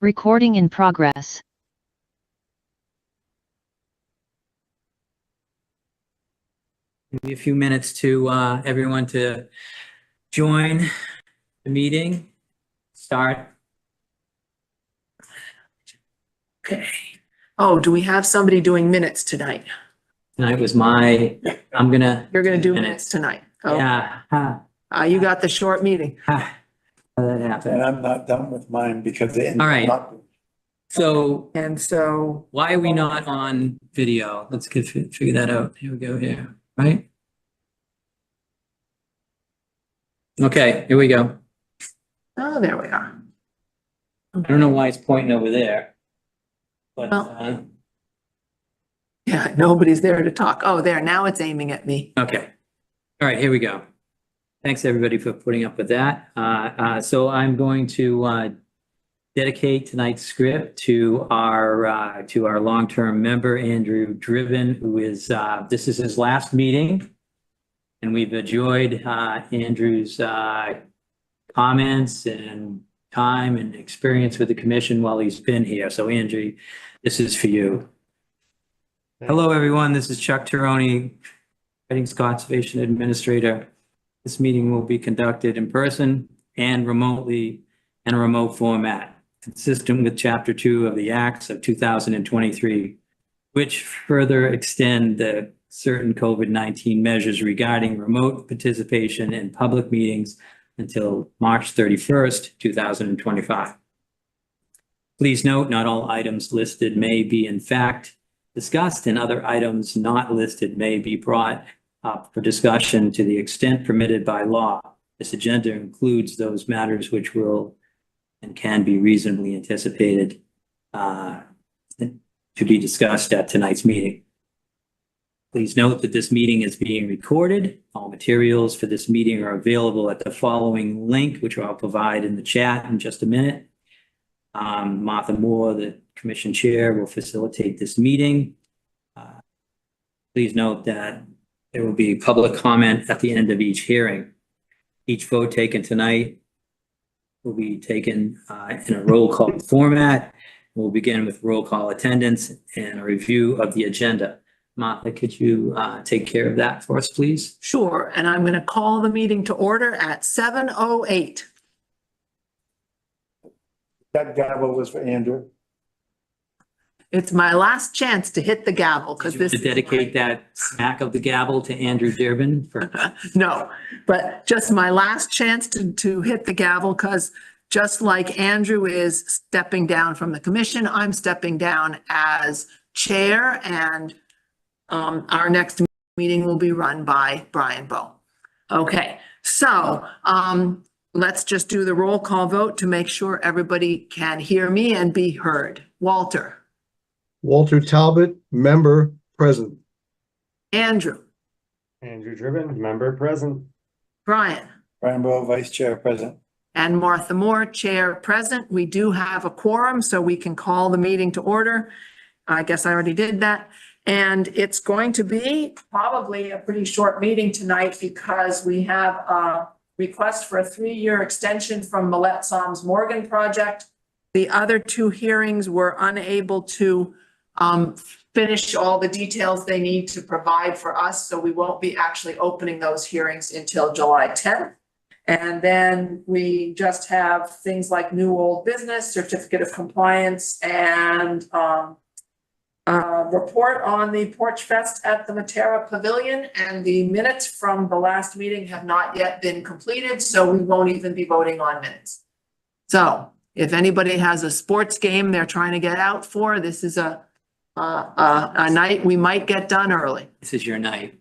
Recording in progress. Maybe a few minutes to everyone to join the meeting. Start. Okay. Oh, do we have somebody doing minutes tonight? Tonight was my, I'm gonna. You're gonna do minutes tonight. Oh, Yeah. you got the short meeting. How that happened. And I'm not done with mine because it. All right. So And so, why are we not on video? Let's figure that out. Here we go here, right? Okay, here we go. oh, there we are. I don't know why it's pointing over there. But Well. Yeah, nobody's there to talk. Oh, there, now it's aiming at me. okay. All right, here we go. Thanks, everybody, for putting up with that. So I'm going to dedicate tonight's script to our long-term member, Andrew Driven, who is, this is his last meeting. And we've enjoyed Andrew's comments and time and experience with the commission while he's been here. So Andrew, this is for you. Hello, everyone. This is Chuck Tironi, Reading's Conservation Administrator. This meeting will be conducted in person and remotely in a remote format, consistent with Chapter 2 of the Acts of 2023, which further extend the certain COVID-19 measures regarding remote participation in public meetings until March 31st, 2025. Please note, not all items listed may be in fact discussed, and other items not listed may be brought up for discussion to the extent permitted by law. This agenda includes those matters which will and can be reasonably anticipated to be discussed at tonight's meeting. Please note that this meeting is being recorded. All materials for this meeting are available at the following link, which I'll provide in the chat in just a minute. Martha Moore, the commission chair, will facilitate this meeting. Please note that there will be public comment at the end of each hearing. Each vote taken tonight will be taken in a roll call format. We'll begin with roll call attendance and a review of the agenda. Martha, could you take care of that for us, please? Sure, and I'm gonna call the meeting to order at 7:08. That gavel was for Andrew. It's my last chance to hit the gavel because this. To dedicate that smack of the gavel to Andrew Durbin for. No, but just my last chance to hit the gavel because just like Andrew is stepping down from the commission, I'm stepping down as chair, and our next meeting will be run by Brian Bowe. Okay, so let's just do the roll call vote to make sure everybody can hear me and be heard. Walter. Walter Talbot, member present. Andrew. Andrew Driven, member present. Brian. Brian Bowe, vice chair, present. And Martha Moore, chair present. We do have a quorum, so we can call the meeting to order. I guess I already did that. And it's going to be probably a pretty short meeting tonight because we have a request for a 3-year extension from Millette Soms Morgan project. The other 2 hearings were unable to finish all the details they need to provide for us, so we won't be actually opening those hearings until July 10th. And then we just have things like new old business, certificate of compliance, and report on the Porch Fest at the Matera Pavilion, and the minutes from the last meeting have not yet been completed, so we won't even be voting on minutes. So if anybody has a sports game they're trying to get out for, this is a night we might get done early. This is your night.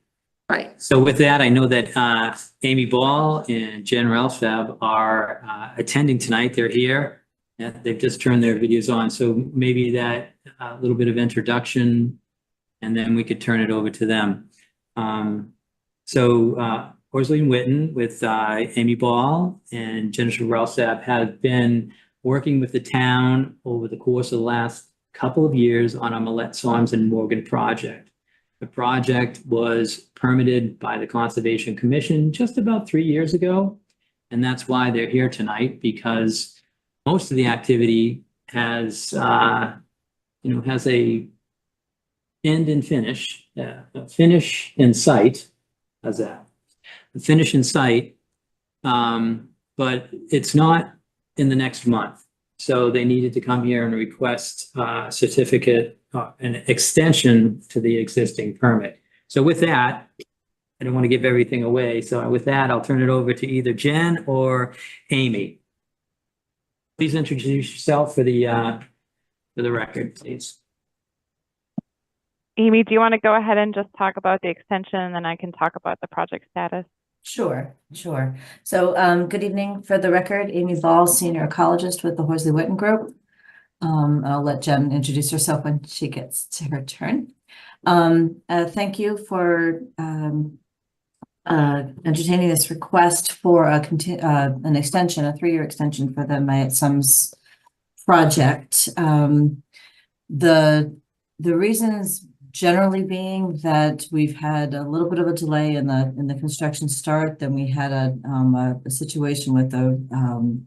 Right. So with that, I know that Amy Ball and Jen Ralstab are attending tonight. They're here. They've just turned their videos on. So maybe that little bit of introduction, and then we could turn it over to them. Horsley and Witten with Amy Ball and Jennifer Ralstab have been working with the town over the course of the last couple of years on a Millette Soms and Morgan project. The project was permitted by the Conservation Commission just about 3 years ago. And that's why they're here tonight, because most of the activity has, has a end and finish, a finish in sight. How's that? A finish in sight, but it's not in the next month. So they needed to come here and request a certificate, an extension to the existing permit. So with that, I don't want to give everything away. So with that, I'll turn it over to either Jen or Amy. Please introduce yourself for the record, please. Amy, do you want to go ahead and just talk about the extension, and then I can talk about the project status? Sure. So, good evening. For the record, Amy Ball, senior ecologist with the Horsley Witten Group. I'll let Jen introduce herself when she gets to her turn. Thank you for entertaining this request for an extension, a 3-year extension for the Mayett Sums project. The reasons generally being that we've had a little bit of a delay in the construction start. Then we had a situation with the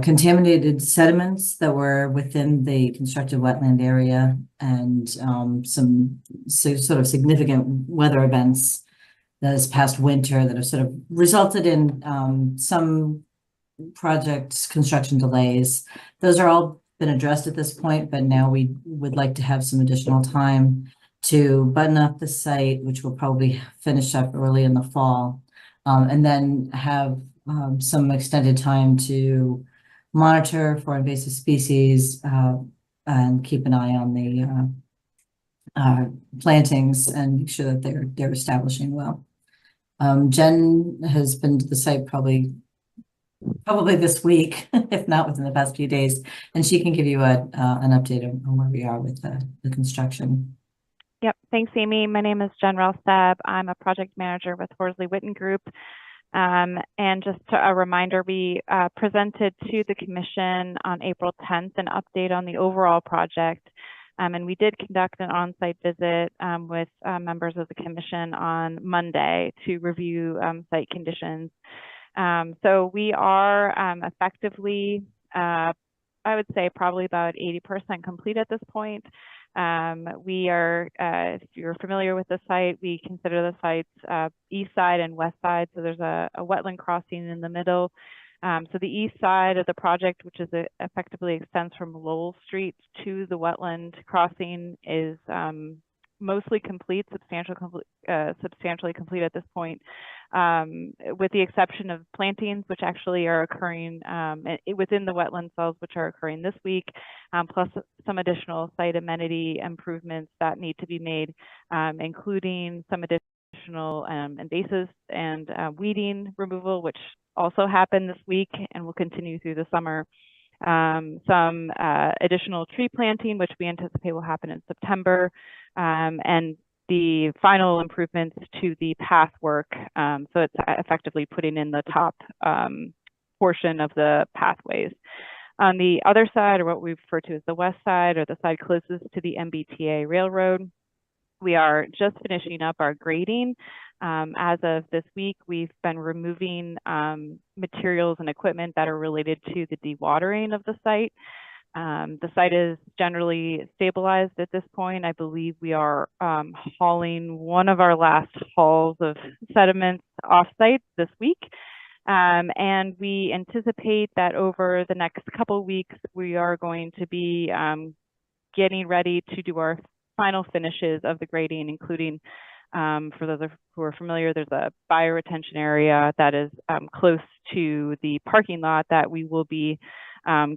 contaminated sediments that were within the constructed wetland area, and some sort of significant weather events this past winter that have sort of resulted in some project construction delays. Those are all been addressed at this point, but now we would like to have some additional time to button up the site, which will probably finish up early in the fall, and then have some extended time to monitor for invasive species and keep an eye on the plantings and make sure that they're establishing well. Jen has been to the site probably this week, if not within the past few days, and she can give you an update on where we are with the construction. Yep. Thanks, Amy. My name is Jen Ralstab. I'm a project manager with Horsley Witten Group. And just a reminder, we presented to the commission on April 10th an update on the overall project. And we did conduct an on-site visit with members of the commission on Monday to review site conditions. So we are effectively, I would say probably about 80% complete at this point. We are, if you're familiar with the site, we consider the site's east side and west side. So there's a wetland crossing in the middle. So the east side of the project, which is effectively extends from Lowell Street to the wetland crossing, is mostly complete, substantially complete at this point, with the exception of plantings, which actually are occurring within the wetland cells, which are occurring this week, plus some additional site amenity improvements that need to be made, including some additional invasives and weeding removal, which also happened this week and will continue through the summer. Some additional tree planting, which we anticipate will happen in September, and the final improvements to the path work. So it's effectively putting in the top portion of the pathways. On the other side, or what we refer to as the west side, or the side closest to the MBTA railroad, we are just finishing up our grading. As of this week, we've been removing materials and equipment that are related to the dewatering of the site. The site is generally stabilized at this point. I believe we are hauling one of our last hauls of sediments off-site this week. And we anticipate that over the next couple of weeks, we are going to be getting ready to do our final finishes of the grading, including, for those who are familiar, there's a bioretention area that is close to the parking lot that we will be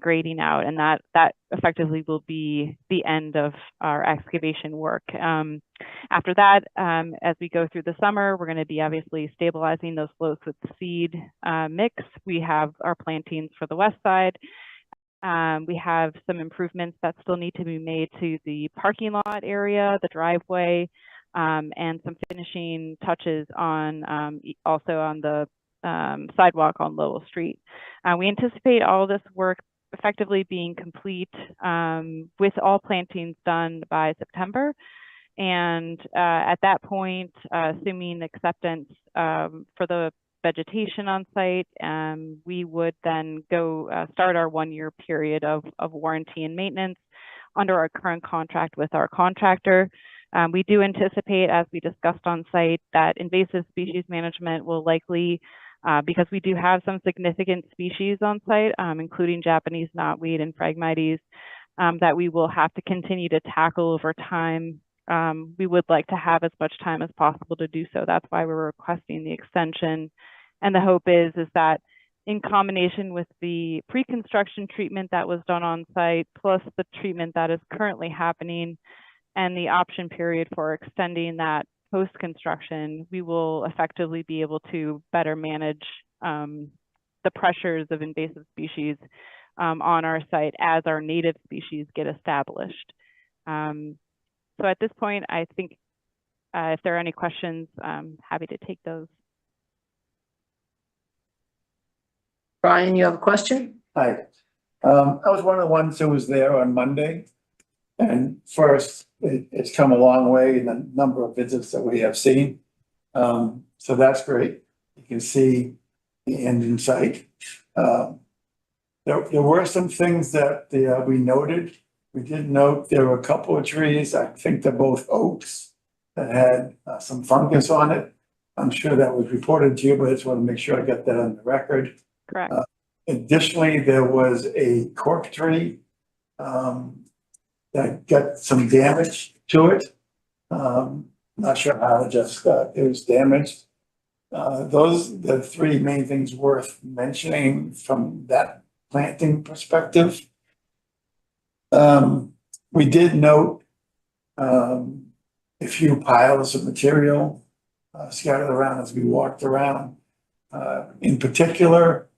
grading out, and that effectively will be the end of our excavation work. After that, as we go through the summer, we're going to be obviously stabilizing those slopes with the seed mix. We have our plantings for the west side. We have some improvements that still need to be made to the parking lot area, the driveway, and some finishing touches on also on the sidewalk on Lowell Street. We anticipate all this work effectively being complete with all plantings done by September. And at that point, assuming acceptance for the vegetation on site, we would then go start our 1-year period of warranty and maintenance under our current contract with our contractor. We do anticipate, as we discussed on site, that invasive species management will likely, because we do have some significant species on site, including Japanese knotweed and Phragmites, that we will have to continue to tackle over time. We would like to have as much time as possible to do so. That's why we're requesting the extension. And the hope is that in combination with the pre-construction treatment that was done on site, plus the treatment that is currently happening and the option period for extending that post-construction, we will effectively be able to better manage the pressures of invasive species on our site as our native species get established. So at this point, I think if there are any questions, I'm happy to take those. Brian, you have a question? Hi. I was one of the ones who was there on Monday. And first, it's come a long way in the number of visits that we have seen. So that's great. You can see the end in sight. There were some things that we noted. We did note there were a couple of trees, I think they're both oaks, that had some fungus on it. I'm sure that was reported to you, but I just want to make sure I got that on the record. Correct. Additionally, there was a cork tree that got some damage to it. Not sure how, just it was damaged. Those the 3 main things worth mentioning from that planting perspective. We did note a few piles of material scattered around as we walked around. In particular,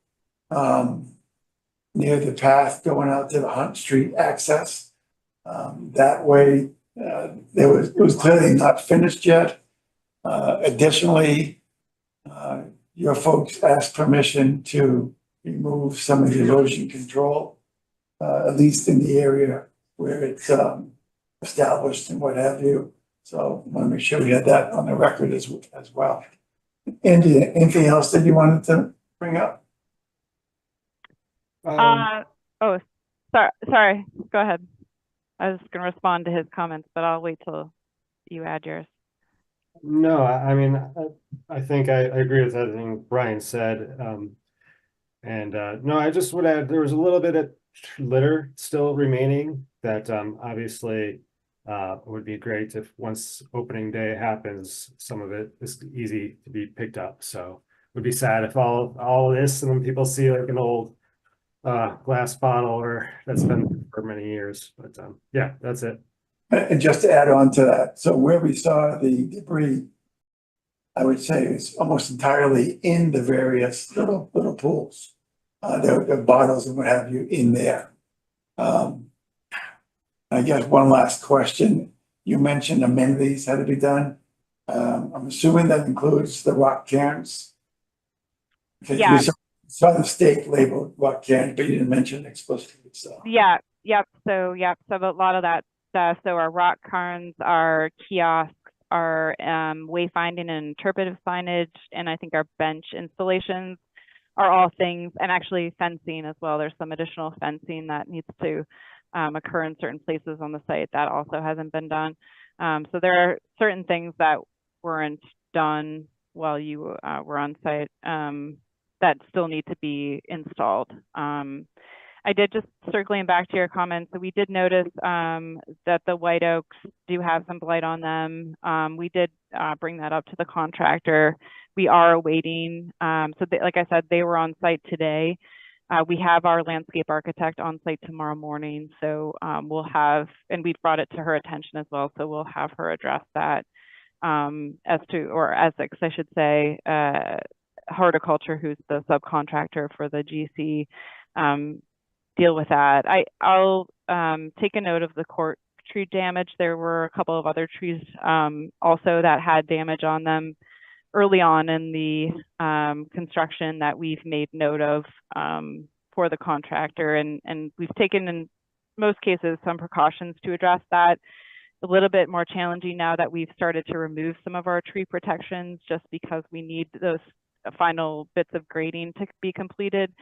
near the path going out to the Hunt Street access. That way, it was clearly not finished yet. Additionally, your folks asked permission to remove some of the erosion control, at least in the area where it's established and what have you. So I want to make sure we had that on the record as well. Andy, anything else that you wanted to bring up? Oh, sorry, go ahead. I was going to respond to his comments, but I'll wait till you add yours. No, I mean, I think I agree with everything Brian said. No, I just would add, there was a little bit of litter still remaining that obviously would be great if once opening day happens, some of it is easy to be picked up. So it would be sad if all of this and then people see like an old glass bottle or that's been for many years. But yeah, that's it. And just to add on to that, so where we saw the debris, I would say it's almost entirely in the various little pools. There are bottles and what have you in there. I guess one last question. You mentioned amenities had to be done. I'm assuming that includes the rock cairns. Yeah. You saw the stake labeled rock cairns, but you didn't mention it explicitly. So Yeah, yep. So a lot of that stuff. So our rock cairns, our kiosks, our wayfinding and interpretive signage, and I think our bench installations are all things, and actually fencing as well. There's some additional fencing that needs to occur in certain places on the site that also hasn't been done. So there are certain things that weren't done while you were on site that still need to be installed. I did, just circling back to your comments, so we did notice that the white oaks do have some blight on them. We did bring that up to the contractor. We are awaiting, like I said, they were on site today. We have our landscape architect on site tomorrow morning, so we'll have, and we've brought it to her attention as well, so we'll have her address that Essex, I should say, Horticulture, who's the subcontractor for the GC, deal with that. I'll take a note of the cork tree damage. There were a couple of other trees also that had damage on them early on in the construction that we've made note of for the contractor, and we've taken in most cases some precautions to address that. A little bit more challenging now that we've started to remove some of our tree protections, just because we need those final bits of grading to be completed.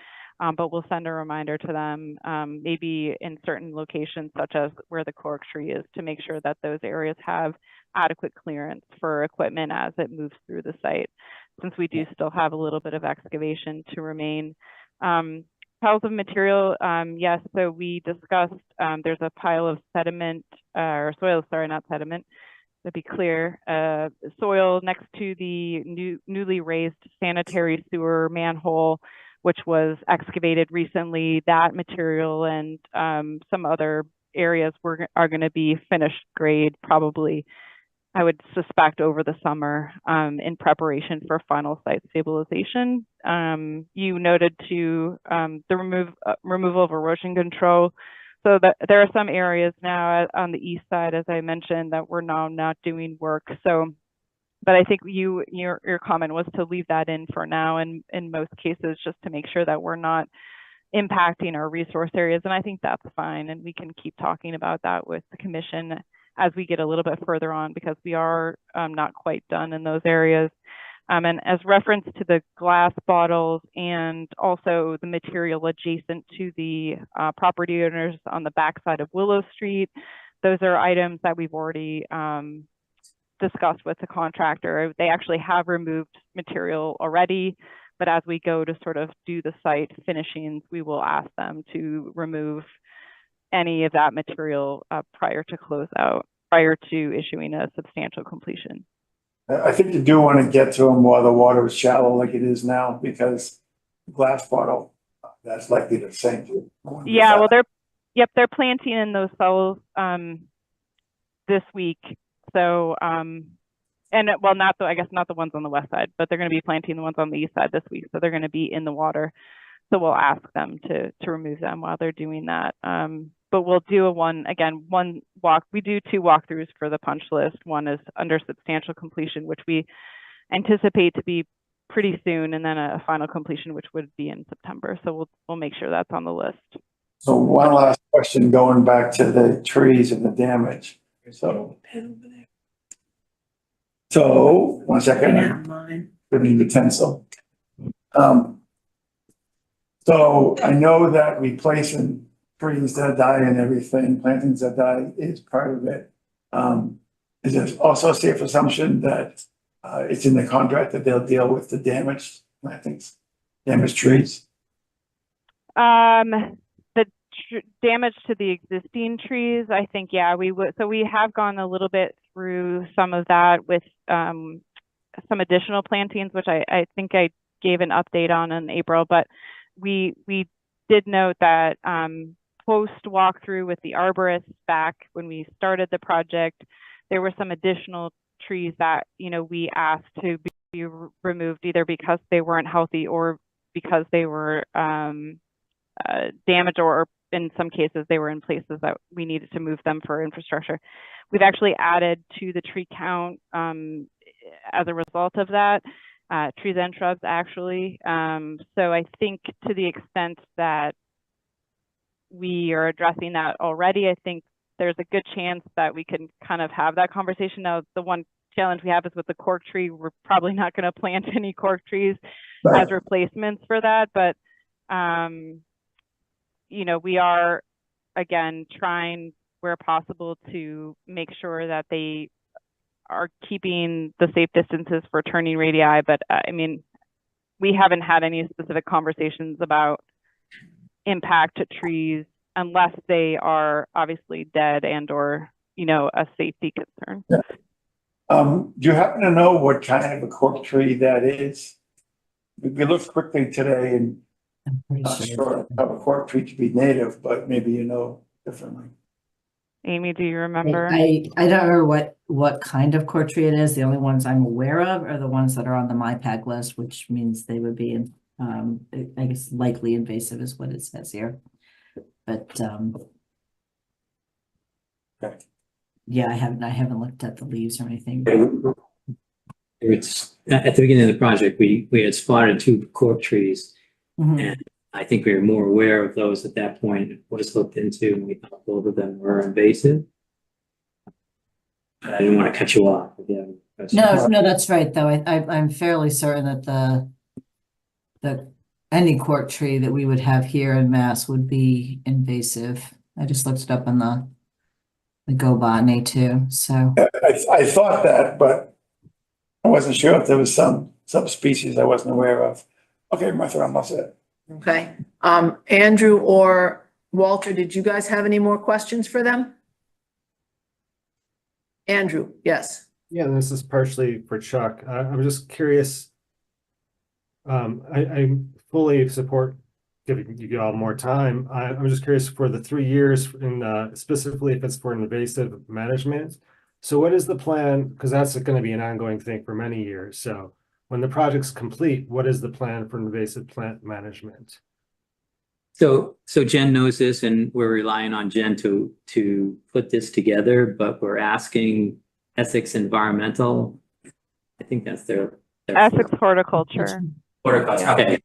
But we'll send a reminder to them, maybe in certain locations, such as where the cork tree is, to make sure that those areas have adequate clearance for equipment as it moves through the site, since we do still have a little bit of excavation to remain. Piles of material, yes, so we discussed, there's a pile of sediment, or soil, sorry, not sediment, to be clear, soil next to the newly raised sanitary sewer manhole, which was excavated recently. That material and some other areas are going to be finished grade probably, I would suspect, over the summer in preparation for final site stabilization. You noted to the removal of erosion control. So that there are some areas now on the east side, as I mentioned, that we're now not doing work. So, but I think your comment was to leave that in for now, and in most cases, just to make sure that we're not impacting our resource areas. And I think that's fine. And we can keep talking about that with the commission as we get a little bit further on, because we are not quite done in those areas. And as reference to the glass bottles and also the material adjacent to the property owners on the backside of Willow Street, those are items that we've already discussed with the contractor. They actually have removed material already, but as we go to sort of do the site finishings, we will ask them to remove any of that material prior to closeout, prior to issuing a substantial completion. I think you do want to get to them while the water is shallow like it is now, because the glass bottle, that's likely to sink. Yeah, well, they're planting in those cells this week. So, and well, I guess not the ones on the west side, but they're going to be planting the ones on the east side this week. So they're going to be in the water. So we'll ask them to remove them while they're doing that. But we'll do we do 2 walkthroughs for the punch list. One is under substantial completion, which we anticipate to be pretty soon, and then a final completion, which would be in September. So we'll make sure that's on the list. So one last question, going back to the trees and the damage. So 1 second. I need the pencil. So I know that replacing trees that die and everything, plantings that die is part of it. Is it also a safe assumption that it's in the contract that they'll deal with the damaged plantings, damaged trees? The damage to the existing trees, I think, yeah, we would. So we have gone a little bit through some of that with some additional plantings, which I think I gave an update on in April, but we did note that post walkthrough with the arborists back when we started the project, there were some additional trees that, we asked to be removed either because they weren't healthy or because they were damaged, or in some cases they were in places that we needed to move them for infrastructure. We've actually added to the tree count as a result of that, trees and shrubs actually. So I think to the extent that we are addressing that already, I think there's a good chance that we can kind of have that conversation. Now, the one challenge we have is with the cork tree. We're probably not going to plant any cork trees as replacements for that, but we are, again, trying where possible to make sure that they are keeping the safe distances for turning radii. But we haven't had any specific conversations about impact to trees unless they are obviously dead and or a safety concern. Yeah. Do you happen to know what kind of a cork tree that is? We looked quickly today and not sure how a cork tree to be native, but maybe differently. Amy, do you remember? I don't remember what kind of cork tree it is. The only ones I'm aware of are the ones that are on the MIPAC list, which means they would be I guess likely invasive is what it says here. But Okay. Yeah, I haven't looked at the leaves or anything. It's at the beginning of the project, we had spotted 2 cork trees, and I think we were more aware of those at that point. It was looked into, and we thought both of them were invasive. I didn't want to cut you off. No, that's right, though. I'm fairly certain that any cork tree that we would have here in Mass would be invasive. I just looked it up on the Go Botany too, so. I thought that, but I wasn't sure if there was some subspecies I wasn't aware of. Okay, Martha, I'm all set. Okay, Andrew or Walter, did you guys have any more questions for them? Andrew, yes. Yeah, this is partially for Chuck. I'm just curious. I fully support giving you all more time. I'm just curious for the 3 years in specifically if it's for invasive management. So what is the plan? Because that's going to be an ongoing thing for many years. So when the project's complete, what is the plan for invasive plant management? So Jen knows this, and we're relying on Jen to put this together, but we're asking Essex Environmental. I think that's their Essex Horticulture. Okay.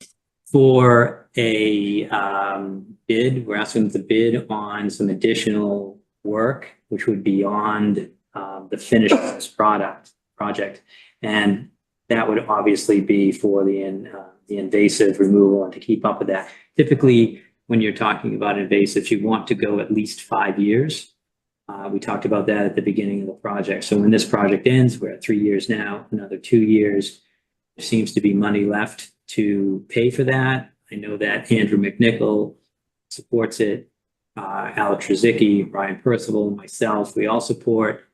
For a bid, we're asking them to bid on some additional work, which would be beyond the finish of this project. And that would obviously be for the invasive removal and to keep up with that. Typically, when you're talking about invasives, you want to go at least 5 years. We talked about that at the beginning of the project. So when this project ends, we're at 3 years now, another 2 years. There seems to be money left to pay for that. I know that Andrew McNichol supports it. Alex Rizicki, Ryan Percival, myself, we all support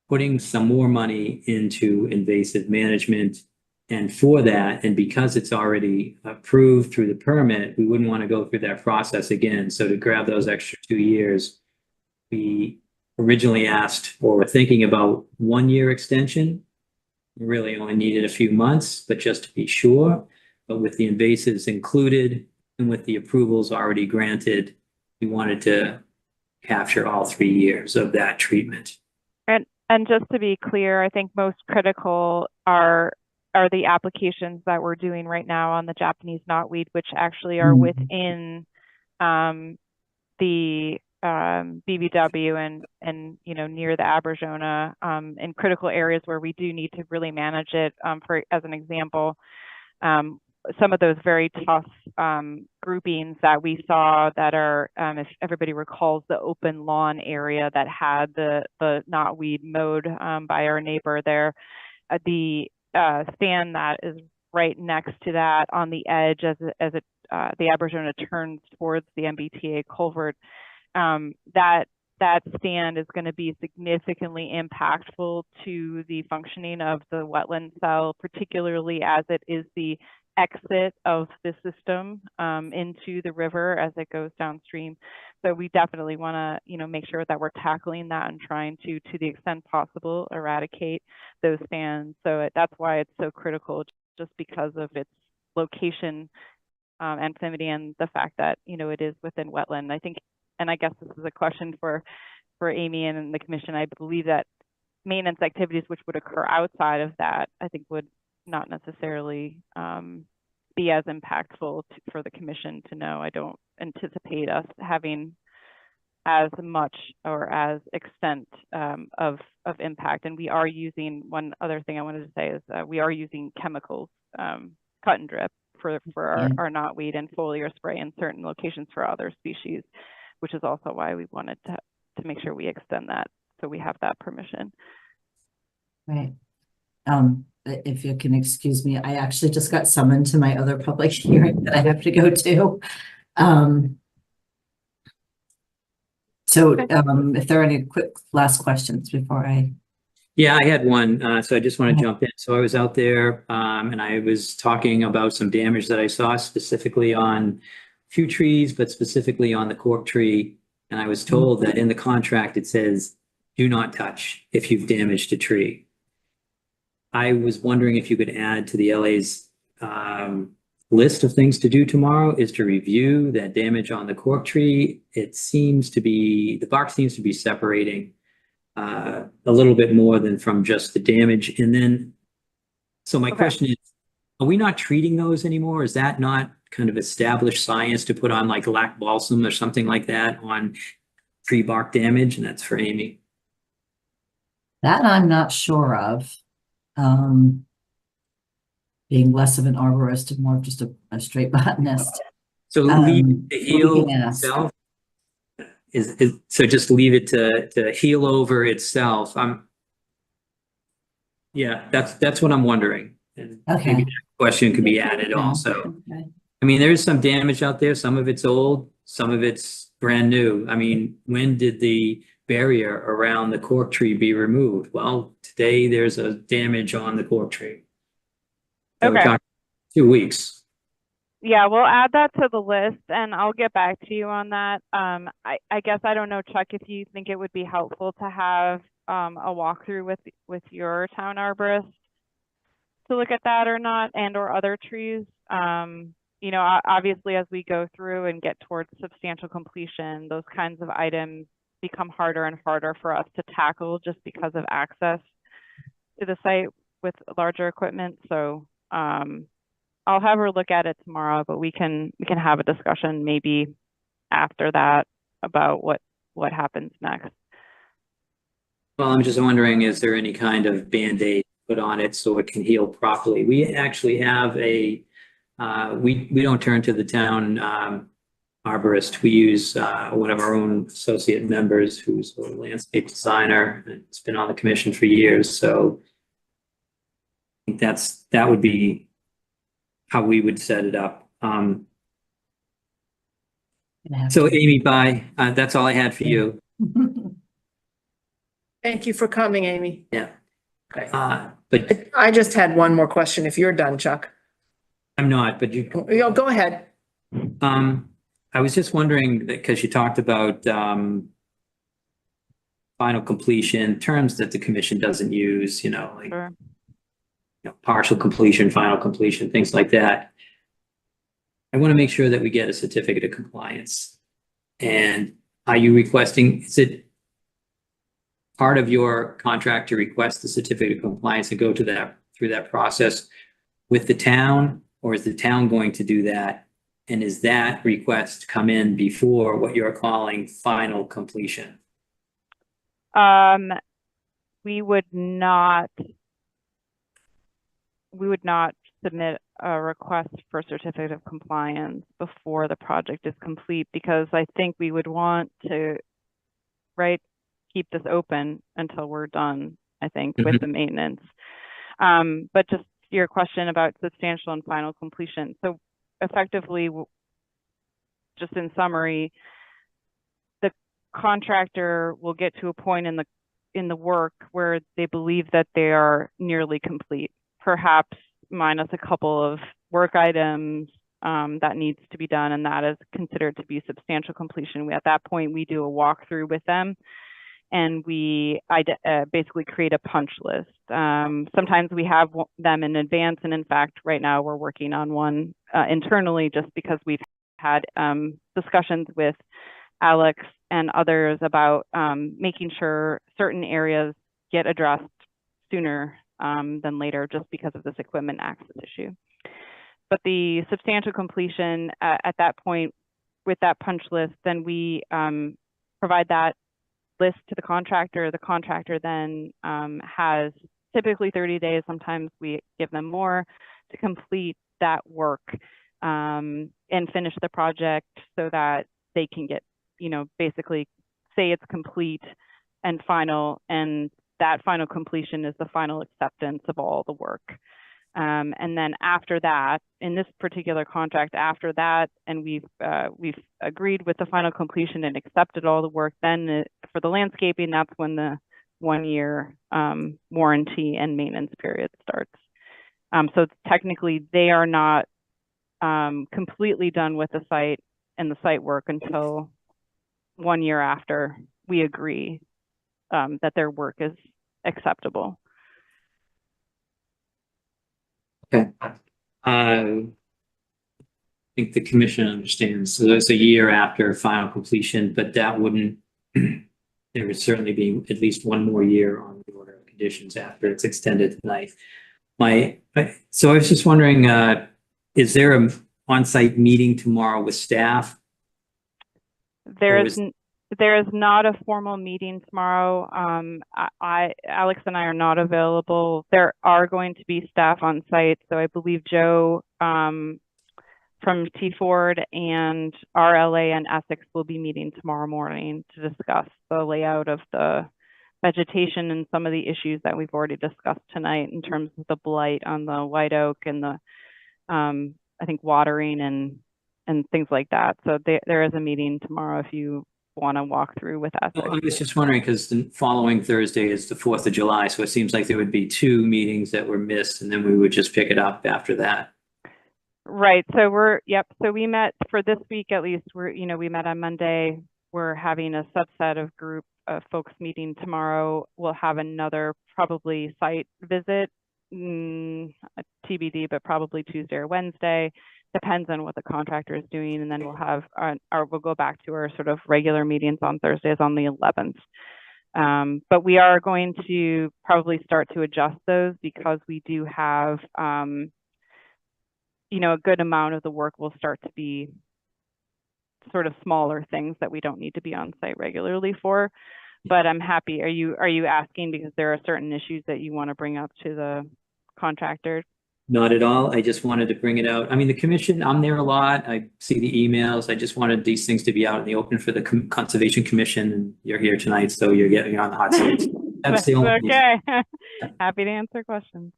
putting some more money into invasive management. And for that, and because it's already approved through the permit, we wouldn't want to go through that process again. So to grab those extra 2 years, we originally asked or were thinking about 1 year extension. We really only needed a few months, but just to be sure. But with the invasives included and with the approvals already granted, we wanted to capture all 3 years of that treatment. And just to be clear, I think most critical are the applications that we're doing right now on the Japanese knotweed, which actually are within the BBW and near the Aberjona in critical areas where we do need to really manage it. For as an example, some of those very tough groupings that we saw that are, if everybody recalls, the open lawn area that had the knotweed mowed by our neighbor there, the stand that is right next to that on the edge as the Aberjona turns towards the MBTA culvert. That stand is going to be significantly impactful to the functioning of the wetland cell, particularly as it is the exit of the system into the river as it goes downstream. So we definitely want to, make sure that we're tackling that and trying to the extent possible, eradicate those stands. So that's why it's so critical, just because of its location and proximity and the fact that, it is within wetland. I think, and I guess this is a question for Amy and the commission. I believe that maintenance activities which would occur outside of that, I think would not necessarily be as impactful for the commission to know. I don't anticipate us having as much or as extent of impact. And we are using, one other thing I wanted to say is we are using chemicals, cut and drip for our knotweed and foliar spray in certain locations for other species, which is also why we wanted to make sure we extend that so we have that permission. Right. If you can excuse me, I actually just got summoned to my other public hearing that I have to go to. If there are any quick last questions before I. Yeah, I had one. So I just want to jump in. So I was out there and I was talking about some damage that I saw specifically on a few trees, but specifically on the cork tree. And I was told that in the contract, it says, do not touch if you've damaged a tree. I was wondering if you could add to the LA's list of things to do tomorrow is to review that damage on the cork tree. It seems to be, the bark seems to be separating a little bit more than from just the damage. And then, so my question is, are we not treating those anymore? Is that not kind of established science to put on like lac balsam or something like that on tree bark damage? And that's for Amy. That I'm not sure of. being less of an arborist and more of just a straight botanist. So leave Um, it to but we heal can ask. itself? So just leave it to heal over itself. Yeah, that's what I'm wondering. And Okay. maybe that question could be added also. Okay. I mean, there is some damage out there. Some of it's old, some of it's brand new. I mean, when did the barrier around the cork tree be removed? Well, today there's a damage on the cork tree. So we're Okay. talking 2 weeks. Yeah, we'll add that to the list and I'll get back to you on that. I guess I don't know, Chuck, if you think it would be helpful to have a walkthrough with your town arborist to look at that or not, and or other trees. You know, obviously as we go through and get towards substantial completion, those kinds of items become harder and harder for us to tackle just because of access to the site with larger equipment. So I'll have her look at it tomorrow, but we can have a discussion maybe after that about what happens next. Well, I'm just wondering, is there any kind of Band-Aid put on it so it can heal properly? We actually have we don't turn to the town arborist. We use one of our own associate members who's a landscape designer and has been on the commission for years. So I think that would be how we would set it up. So Amy, bye. That's all I had for you. Thank you for coming, Amy. Yeah. Okay. But I just had one more question if you're done, Chuck. I'm not, but you. Go ahead. I was just wondering, because you talked about final completion, terms that the commission doesn't use, you know, like Sure. partial completion, final completion, things like that. I want to make sure that we get a certificate of compliance. And are you requesting, is it part of your contract to request the certificate of compliance and go to through that process with the town, or is the town going to do that? And is that request come in before what you're calling final completion? We would not submit a request for certificate of compliance before the project is complete, because I think we would want to, keep this open until we're done, I think, with the maintenance. But just your question about substantial and final completion. So effectively, just in summary, the contractor will get to a point in the work where they believe that they are nearly complete, perhaps minus a couple of work items that needs to be done, and that is considered to be substantial completion. At that point, we do a walkthrough with them, and we basically create a punch list. Sometimes we have them in advance, and in fact, right now we're working on one internally, just because we've had discussions with Alex and others about making sure certain areas get addressed sooner than later, just because of this equipment access issue. But the substantial completion at that point with that punch list, then we provide that list to the contractor. The contractor then has typically 30 days. Sometimes we give them more to complete that work and finish the project so that they can get, basically say it's complete and final, and that final completion is the final acceptance of all the work. And then after that, in this particular contract, after that, and we've agreed with the final completion and accepted all the work, then for the landscaping, that's when the 1-year warranty and maintenance period starts. So technically, they are not completely done with the site and the site work until 1 year after we agree that their work is acceptable. Okay. I think the commission understands. So it's a year after final completion, but that wouldn't, there would certainly be at least 1 more year on the order of conditions after it's extended tonight. So I was just wondering, is there an on-site meeting tomorrow with staff? There Or is There is not a formal meeting tomorrow. Alex and I are not available. There are going to be staff on site, so I believe Joe from T Ford and RLA and Essex will be meeting tomorrow morning to discuss the layout of the vegetation and some of the issues that we've already discussed tonight in terms of the blight on the white oak and the I think watering and things like that. So there is a meeting tomorrow if you want to walk through with us. Well, I was just wondering, because the following Thursday is the 4th of July, so it seems like there would be 2 meetings that were missed, and then we would just pick it up after that. Right. So so we met for this week at least. We met on Monday. We're having a subset of group of folks meeting tomorrow. We'll have another probably site visit, TBD, but probably Tuesday or Wednesday. Depends on what the contractor is doing. And then we'll have we'll go back to our sort of regular meetings on Thursdays on the 11th. But we are going to probably start to adjust those because we do have, a good amount of the work will start to be sort of smaller things that we don't need to be on site regularly for. But I'm happy. Are you asking because there are certain issues that you want to bring up to the contractor? Not at all. I just wanted to bring it out. I mean, the commission, I'm there a lot. I see the emails. I just wanted these things to be out in the open for the Conservation Commission, and you're here tonight, so you're on the hot seat. That's the only reason. Okay. Happy to answer questions.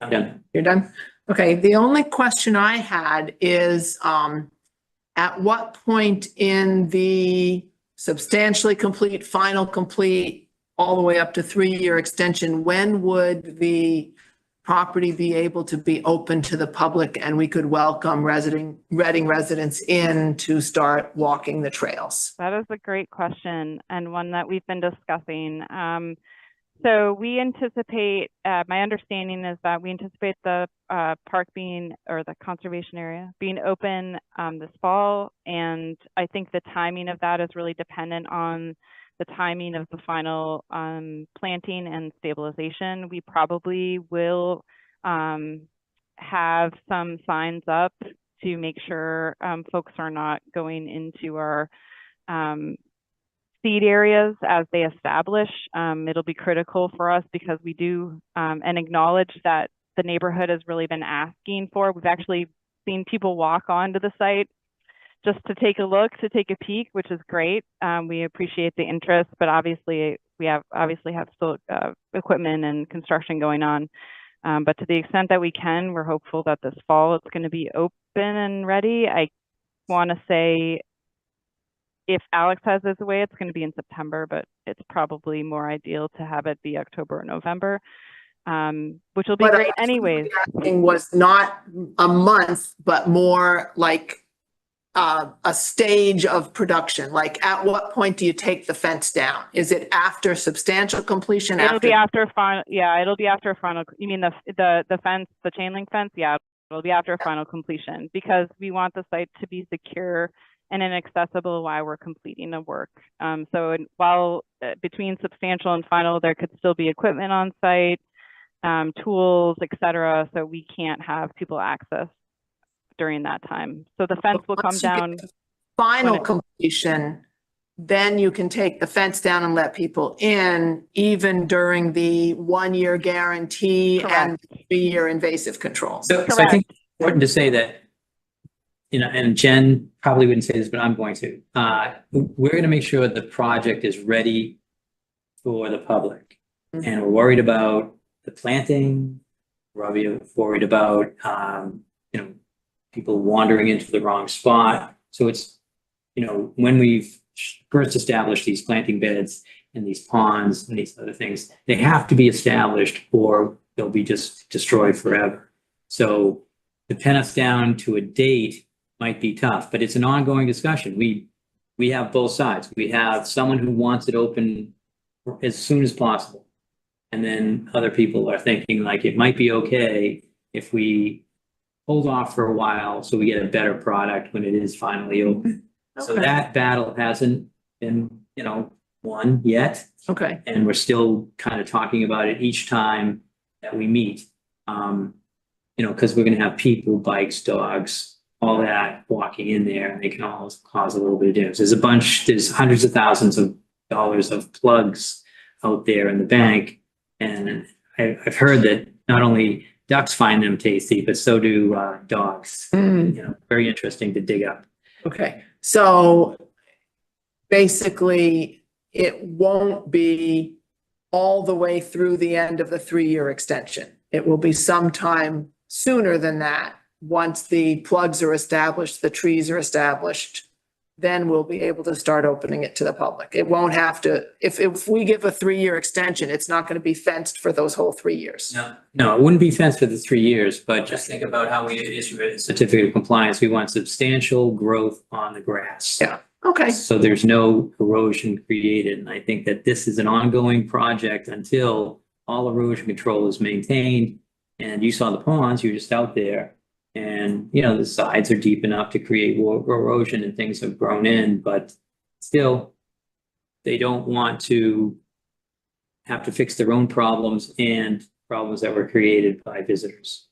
Yeah. You're done? Okay, the only question I had is, at what point in the substantially complete, final complete, all the way up to 3-year extension, when would the property be able to be open to the public and we could welcome Reading residents in to start walking the trails? That is a great question and one that we've been discussing. So we anticipate, my understanding is that we anticipate the park or the conservation area being open this fall. And I think the timing of that is really dependent on the timing of the final planting and stabilization. We probably will have some signs up to make sure folks are not going into our seed areas as they establish. It'll be critical for us because we do and acknowledge that the neighborhood has really been asking for. We've actually seen people walk onto the site just to take a look, to take a peek, which is great. We appreciate the interest, but obviously we have still equipment and construction going on. But to the extent that we can, we're hopeful that this fall it's going to be open and ready. I want to say if Alex has his way, it's going to be in September, but it's probably more ideal to have it be October or November, which will be great anyways. Was not a month, but more like a stage of production. Like, at what point do you take the fence down? Is it after substantial completion? It'll be after final. Yeah, it'll be after final. You mean the fence, the chain link fence? Yeah, it'll be after final completion because we want the site to be secure and inaccessible while we're completing the work. So while between substantial and final, there could still be equipment on site, tools, etc. So we can't have people access during that time. So the fence will come down. Final completion, then you can take the fence down and let people in, even during the 1-year guarantee. Correct. And 3-year invasive control. So I think it's important to say that, and Jen probably wouldn't say this, but I'm going to. We're going to make sure the project is ready for the public. Mm-hmm. And we're worried about the planting. We're worried about, people wandering into the wrong spot. So it's, when we've first established these planting beds and these ponds and these other things, they have to be established or they'll be just destroyed forever. So to pin us down to a date might be tough, but it's an ongoing discussion. We have both sides. We have someone who wants it open as soon as possible. And then other people are thinking like it might be okay if we hold off for a while so we get a better product when it is finally open. Okay. So that battle hasn't been, won yet. Okay. And we're still kind of talking about it each time that we meet. Because we're going to have people, bikes, dogs, all that walking in there, and they can all cause a little bit of damage. There's hundreds of thousands of dollars of plugs out there in the bank. And I've heard that not only ducks find them tasty, but so do dogs. Very interesting to dig up. Okay, so basically, it won't be all the way through the end of the 3-year extension. It will be sometime sooner than that. Once the plugs are established, the trees are established, then we'll be able to start opening it to the public. It won't have to, if we give a 3-year extension, it's not going to be fenced for those whole 3 years. No, it wouldn't be fenced for the 3 years, but just think about how we issue a certificate of compliance. We want substantial growth on the grass. Yeah. Okay, So there's no erosion created. And I think that this is an ongoing project until all erosion control is maintained. And you saw the ponds, you were just out there. And, the sides are deep enough to create erosion and things have grown in, but still, they don't want to have to fix their own problems and problems that were created by visitors.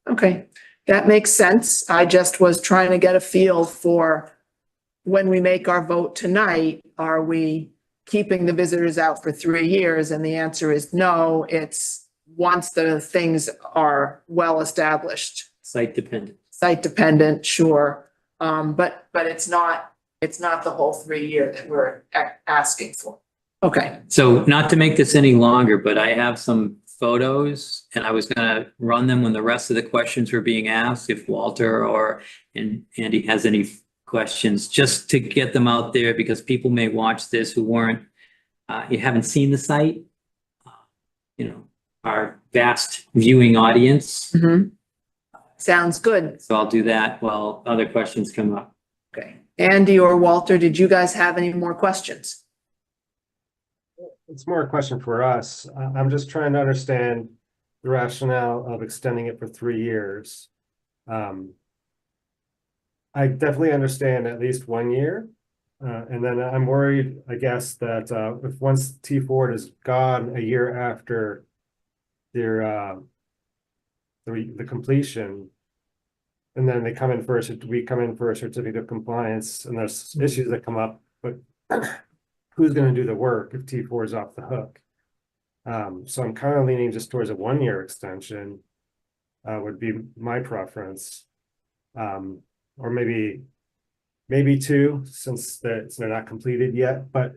okay, that makes sense. I just was trying to get a feel for when we make our vote tonight, are we keeping the visitors out for 3 years? And the answer is no, it's once the things are well established. Site dependent. Site dependent, sure. But it's not the whole 3 year that we're asking for. Okay, So not to make this any longer, but I have some photos and I was gonna run them when the rest of the questions were being asked, if Walter or Andy has any questions, just to get them out there because people may watch this who you haven't seen the site. Our vast viewing audience. sounds good. So I'll do that while other questions come up. Okay, Andy or Walter, did you guys have any more questions? It's more a question for us. I'm just trying to understand the rationale of extending it for 3 years. I definitely understand at least 1 year. And then I'm worried, I guess, that if once T Ford is gone a year after their the completion, and then we come in for a certificate of compliance, and there's issues that come up, but who's going to do the work if T4 is off the hook? So I'm kind of leaning just towards a 1 year extension, would be my preference, or maybe 2, since they're not completed yet, but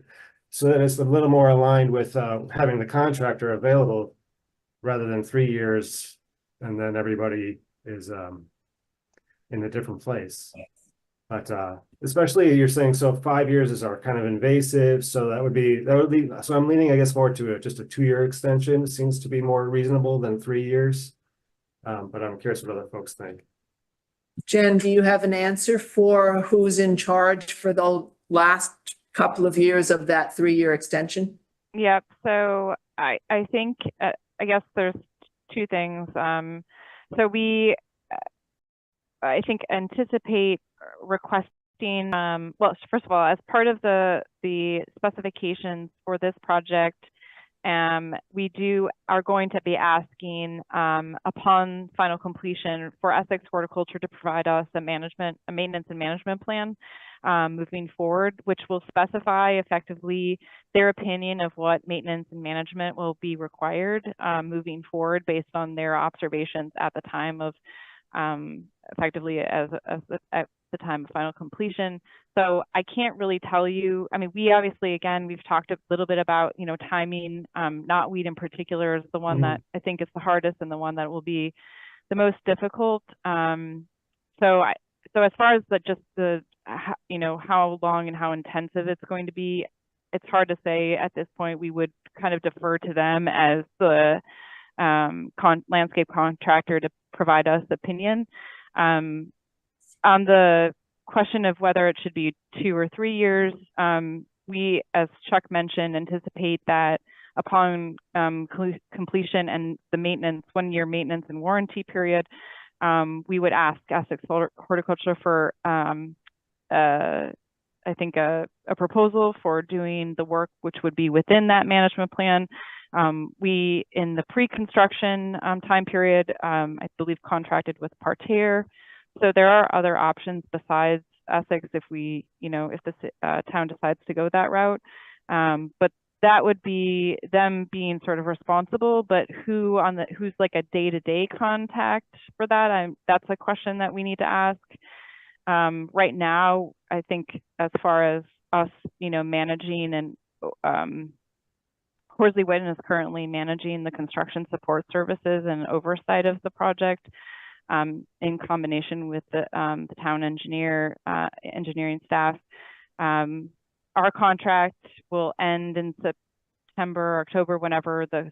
so that it's a little more aligned with having the contractor available rather than 3 years, and then everybody is in a different place. But especially you're saying, so 5 years is our kind of invasive, so that would be, so I'm leaning, I guess, more to just a 2-year extension. It seems to be more reasonable than 3 years. But I'm curious what other folks think. Jen, do you have an answer for who's in charge for the last couple of years of that 3-year extension? Yep. So I think, I guess there's 2 things. So we, I think, anticipate requesting, well, first of all, as part of the specifications for this project, we are going to be asking, upon final completion, for Essex Horticulture to provide us a maintenance and management plan moving forward, which will specify effectively their opinion of what maintenance and management will be required moving forward based on their observations at the time of effectively at the time of final completion. So I can't really tell you. I mean, we obviously, again, we've talked a little bit about, timing. Knotweed in particular is the one that I think is the hardest and the one that will be the most difficult. So as far as how long and how intensive it's going to be, it's hard to say at this point. We would kind of defer to them as the landscape contractor to provide us opinion. On the question of whether it should be 2 or 3 years, we, as Chuck mentioned, anticipate that upon completion and the 1-year maintenance and warranty period, we would ask Essex Horticulture for, I think, a proposal for doing the work, which would be within that management plan. We, in the pre-construction time period, I believe contracted with Parterre So there are other options besides Essex if we, if the town decides to go that route. But that would be them being sort of responsible, but who's like a day-to-day contact for that? That's a question that we need to ask. Right now, I think as far as us, managing and Horsley Witten is currently managing the construction support services and oversight of the project in combination with the town engineering staff. Our contract will end in September, October, whenever the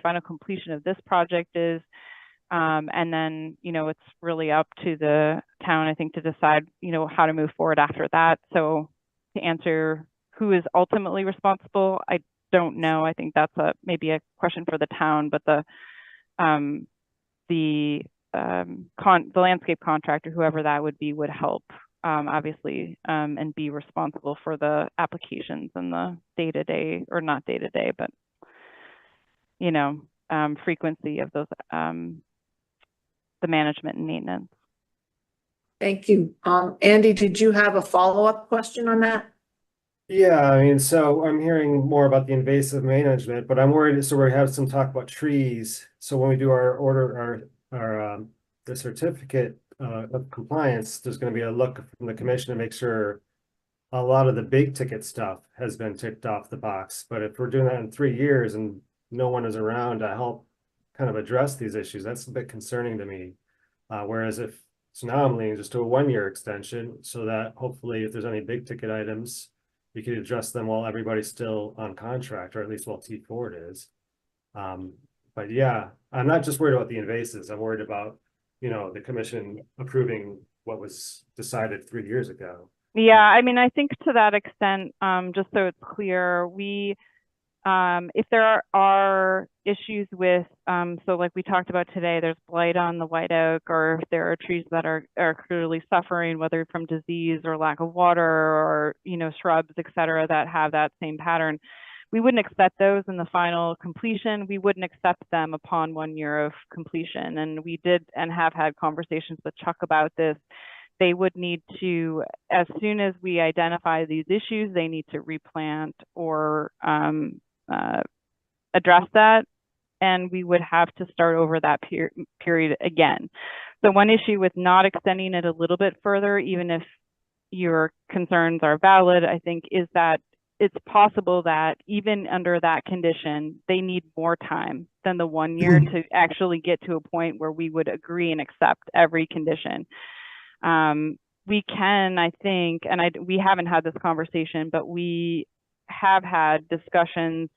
final completion of this project is. And then, it's really up to the town, I think, to decide, how to move forward after that. So to answer who is ultimately responsible, I don't know. I think that's maybe a question for the town, but the landscape contractor, whoever that would be, would help, obviously, and be responsible for the applications and the day-to-day, or not day-to-day, but, frequency of those, the management and maintenance. Thank you. Andy, did you have a follow-up question on that? Yeah, I mean, so I'm hearing more about the invasive management, but I'm worried, so we have some talk about trees. So when we do the certificate of compliance, there's going to be a look from the commission to make sure a lot of the big ticket stuff has been ticked off the box. But if we're doing that in 3 years and no one is around to help kind of address these issues, that's a bit concerning to me. Whereas if, so now I'm leaning just to a 1-year extension, so that hopefully if there's any big ticket items, we can address them while everybody's still on contract, or at least while T4 is. But yeah, I'm not just worried about the invasives. I'm worried about, the commission approving what was decided 3 years ago. Yeah, I mean, I think to that extent, just so it's clear, if there are issues with, so like we talked about today, there's blight on the white oak, or if there are trees that are clearly suffering, whether from disease or lack of water, or, shrubs, et cetera, that have that same pattern, we wouldn't accept those in the final completion. We wouldn't accept them upon 1 year of completion. And we did and have had conversations with Chuck about this. They would need to, as soon as we identify these issues, they need to replant or address that, and we would have to start over that period again. So one issue with not extending it a little bit further, even if your concerns are valid, I think, is that it's possible that even under that condition, they need more time than the 1 year to actually get to a point where we would agree and accept every condition. We can, I think, and we haven't had this conversation, but we have had discussions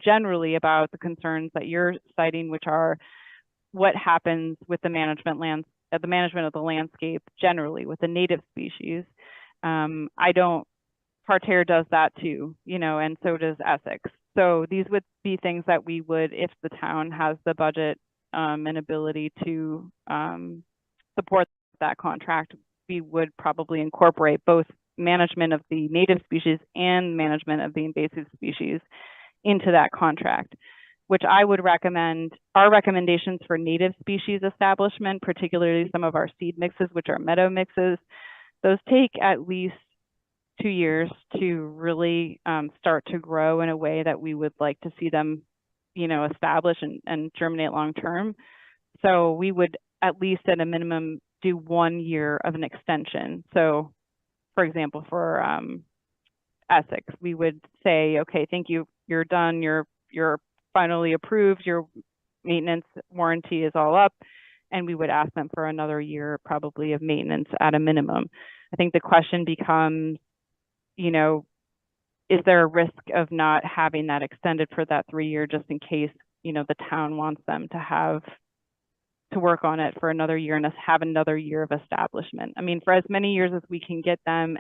generally about the concerns that you're citing, which are what happens with the management of the landscape generally with the native species. Parterre does that too, and so does Essex. So these would be things that we would, if the town has the budget and ability to support that contract, we would probably incorporate both management of the native species and management of the invasive species into that contract, which I would recommend. Our recommendations for native species establishment, particularly some of our seed mixes, which are meadow mixes, those take at least 2 years to really start to grow in a way that we would like to see them, establish and germinate long term. So we would at least at a minimum do 1 year of an extension. So for example, for Essex, we would say, okay, thank you, you're done, you're finally approved, your maintenance warranty is all up, and we would ask them for another year probably of maintenance at a minimum. I think the question becomes, is there a risk of not having that extended for that 3 year just in case, the town wants them to work on it for another year and us have another year of establishment. I mean, for as many years as we can get them,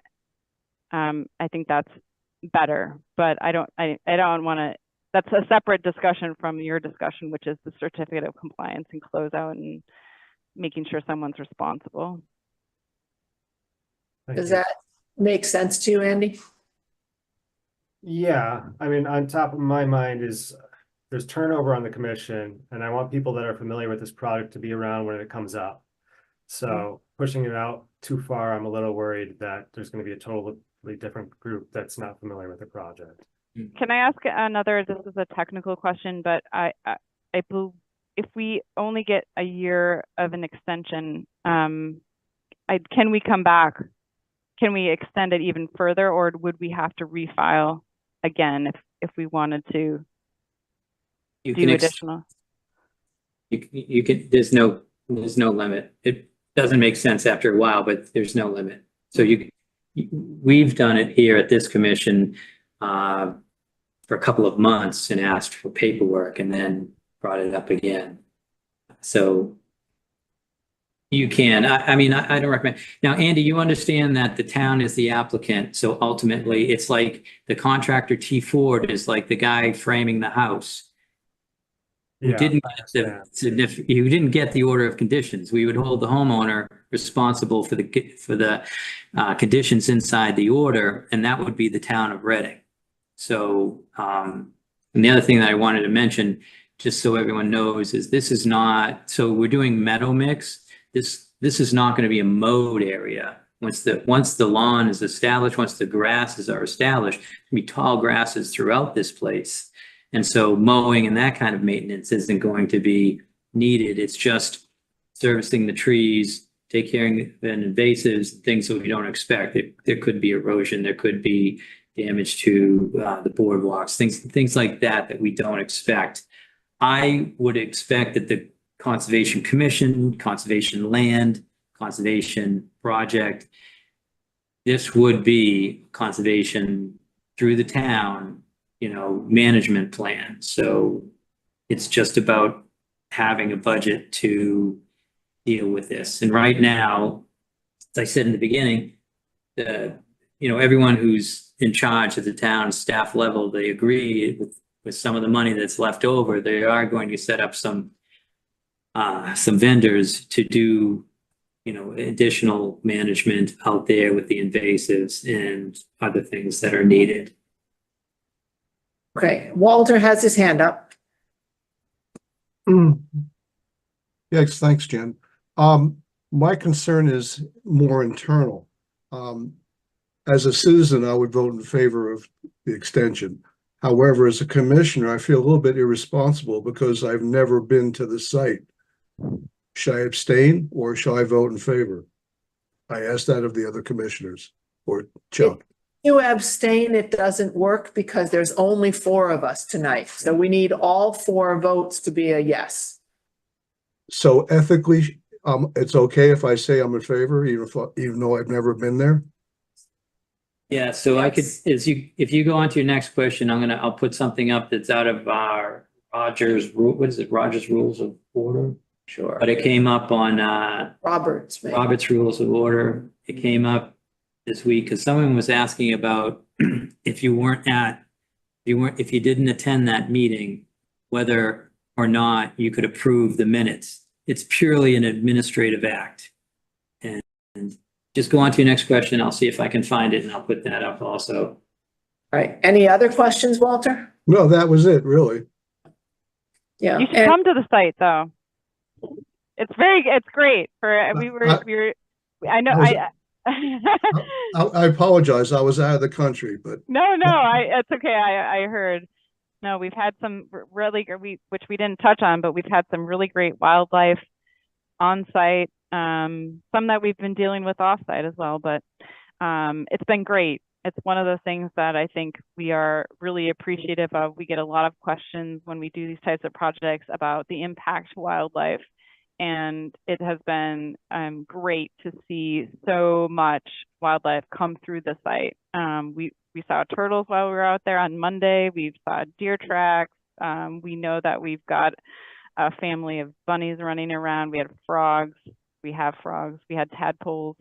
I think that's better, but I don't want to, that's a separate discussion from your discussion, which is the certificate of compliance and closeout and making sure someone's responsible. Does that make sense to you, Andy? Yeah, I mean, on top of my mind is there's turnover on the commission, and I want people that are familiar with this product to be around when it comes up. So pushing it out too far, I'm a little worried that there's gonna be a totally different group that's not familiar with the project. Can I ask another, this is a technical question, but if we only get a year of an extension, can we come back? Can we extend it even further, or would we have to refile again if we wanted to You do can, additional? you can, there's no limit. It doesn't make sense after a while, but there's no limit. So we've done it here at this commission, for a couple of months and asked for paperwork and then brought it up again. So you can, I mean, I don't recommend. Now, Andy, you understand that the town is the applicant. So ultimately it's like the contractor T Ford is like the guy framing the house. You Yeah, didn't get you didn't get the order of conditions. We would hold the homeowner responsible for the conditions inside the order, and that would be the town of Reading. So, and the other thing that I wanted to mention, just so everyone knows, is this is not, so we're doing meadow mix. This is not going to be a mowed area. Once the lawn is established, once the grasses are established, there's going to be tall grasses throughout this place. And so mowing and that kind of maintenance isn't going to be needed. It's just servicing the trees, take care of invasives, things that we don't expect. There could be erosion, there could be damage to the boardwalks, things like that we don't expect. I would expect that the Conservation Commission, Conservation Land, Conservation Project, this would be conservation through the town, management plan. So it's just about having a budget to deal with this. And right now, as I said in the beginning, everyone who's in charge at the town staff level, they agree with some of the money that's left over. They are going to set up some vendors to do, additional management out there with the invasives and other things that are needed. Okay, Walter has his hand up. Yes, thanks, Jen. My concern is more internal. As a citizen, I would vote in favor of the extension. However, as a commissioner, I feel a little bit irresponsible because I've never been to the site. Should I abstain or shall I vote in favor? I asked that of the other commissioners or Chuck. You abstain, it doesn't work because there's only 4 of us tonight. So we need all 4 votes to be a yes. So ethically, it's okay if I say I'm in favor, even though I've never been there? Yeah, so I could, Yes. if you go on to your next question, I'll put something up that's out of our Rogers Rules of Order? Sure. But it came up on Roberts, maybe. Robert's Rules of Order. It came up this week because someone was asking about if you didn't attend that meeting, whether or not you could approve the minutes. It's purely an administrative act. And just go on to your next question. I'll see if I can find it and I'll put that up also. All right, any other questions, Walter? No, that was it, really. Yeah. You should and- come to the site though. It's great I know, I apologize. I was out of the country, but it's okay. I heard. No, we've had some really, which we didn't touch on, but we've had some really great wildlife on site. Some that we've been dealing with off site as well, but it's been great. It's one of those things that I think we are really appreciative of. We get a lot of questions when we do these types of projects about the impact to wildlife. And it has been great to see so much wildlife come through the site. We saw turtles while we were out there on Monday. We saw deer tracks. We know that we've got a family of bunnies running around. We had frogs. We have frogs. We had tadpoles.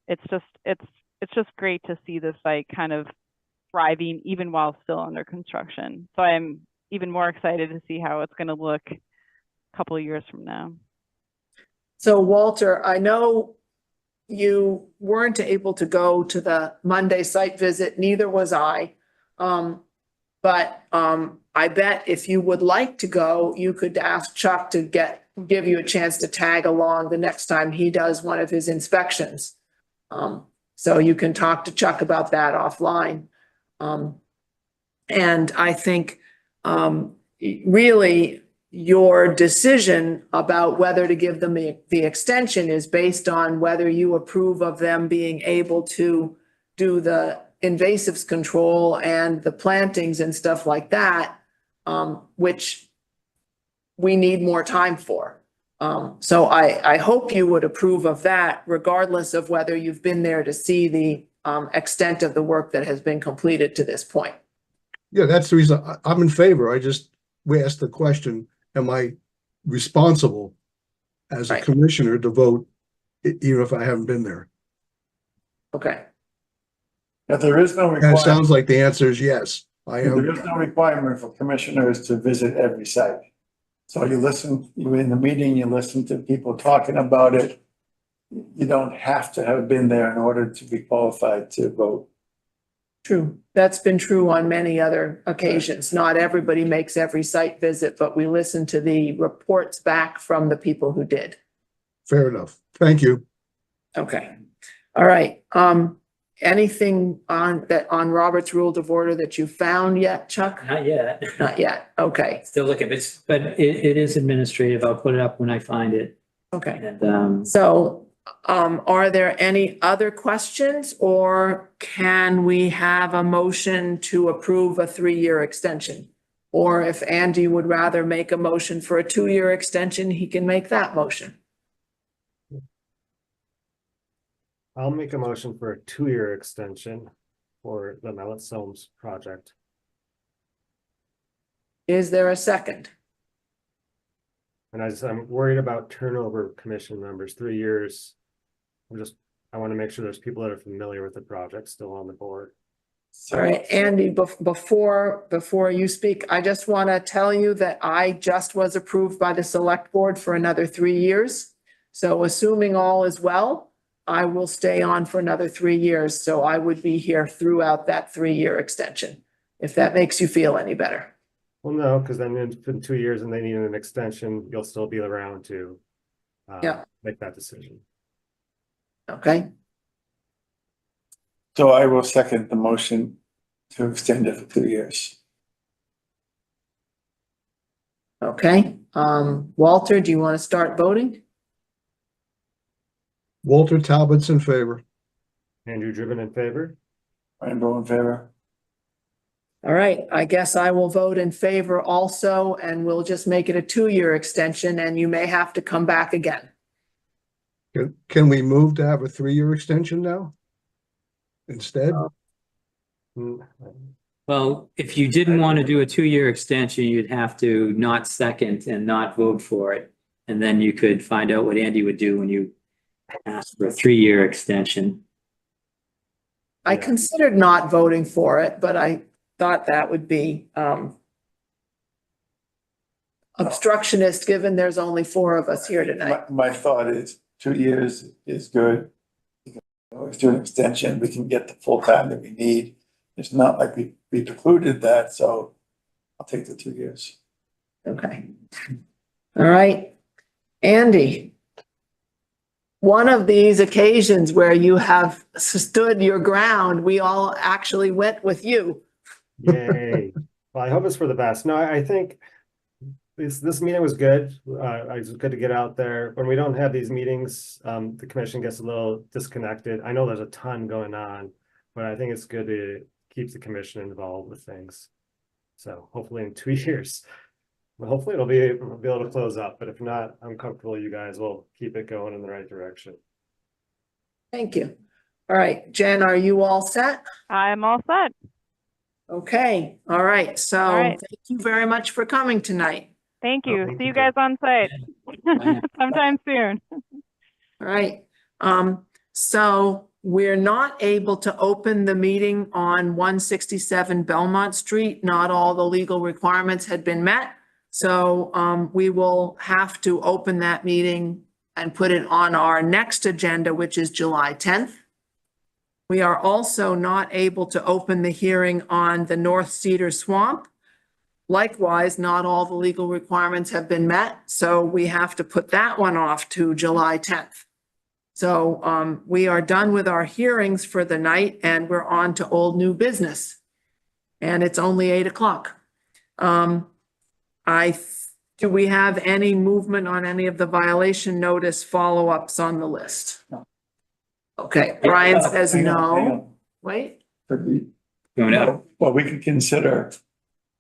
It's just great to see the site kind of thriving even while still under construction. So I'm even more excited to see how it's going to look a couple of years from now. So Walter, I know you weren't able to go to the Monday site visit, neither was I. But I bet if you would like to go, you could ask Chuck to give you a chance to tag along the next time he does one of his inspections. So you can talk to Chuck about that offline. And I think really your decision about whether to give them the extension is based on whether you approve of them being able to do the invasives control and the plantings and stuff like that, which we need more time for. So I hope you would approve of that regardless of whether you've been there to see the extent of the work that has been completed to this point. Yeah, that's the reason I'm in favor. We asked the question, am I responsible as a Right. commissioner to vote even if I haven't been there? Okay, But there is no And it requirement, sounds like the answer is yes. I there am. is no requirement for commissioners to visit every site. So you're in the meeting, you listen to people talking about it. You don't have to have been there in order to be qualified to vote. true. That's been true on many other occasions. Not everybody makes every site visit, but we listen to the reports back from the people who did. Fair enough. Thank you. Okay, all right. Anything on Robert's Rules of Order that you found yet, Chuck? Not yet. Not yet. Okay, Still looking, but it is administrative. I'll put it up when I find it. okay. And, So, are there any other questions or can we have a motion to approve a 3-year extension? Or if Andy would rather make a motion for a 2-year extension, he can make that motion. I'll make a motion for a 2-year extension for the Mallet Soames project. Is there a second? And I'm worried about turnover commission members, 3 years. I want to make sure there's people that are familiar with the project still on the board. All right, Andy, before you speak, I just want to tell you that I just was approved by the select board for another 3 years. So assuming all is well, I will stay on for another 3 years. So I would be here throughout that 3-year extension, if that makes you feel any better. Well, no, because then in 2 years and they need an extension, you'll still be around to Yeah. make that decision. Okay, So I will second the motion to extend it for 2 years. okay. Walter, do you want to start voting? Walter Talbot's in favor. Andrew Driven in favor? Rainbow in favor? All right, I guess I will vote in favor also, and we'll just make it a 2-year extension, and you may have to come back again. Can we move to have a 3-year extension now? Instead? well, if you didn't want to do a 2-year extension, you'd have to not second and not vote for it. And then you could find out what Andy would do when you asked for a 3-year extension. I considered not voting for it, but I thought that would be obstructionist, given there's only 4 of us here tonight. My thought is 2 years is good. You can always do an extension, we can get the full time that we need. It's not like we precluded that, so I'll take the 2 years. Okay. All right. Andy, one of these occasions where you have stood your ground, we all actually went with you. Yay. Well, I hope it's for the best. No, I think this meeting was good. It was good to get out there. When we don't have these meetings, the commission gets a little disconnected. I know there's a ton going on, but I think it's good to keep the commission involved with things. So hopefully in 2 years, well, hopefully it'll be able to close up, but if not, I'm comfortable you guys will keep it going in the right direction. Thank you. All right, Jen, are you all set? I'm all set. Okay, all right. So All right. thank you very much for coming tonight. Thank you. thank See you, you guys on site Bye. sometime soon. All right. So we're not able to open the meeting on 167 Belmont Street. Not all the legal requirements had been met. So we will have to open that meeting and put it on our next agenda, which is July 10th. We are also not able to open the hearing on the North Cedar Swamp. Likewise, not all the legal requirements have been met, so we have to put that one off to July 10th. So we are done with our hearings for the night and we're on to old new business. And it's only 8 o'clock. Do we have any movement on any of the violation notice follow-ups on the list? No. Okay, Brian says Hang on, hang no. on. Wait, Could we- Going out. Well, we could consider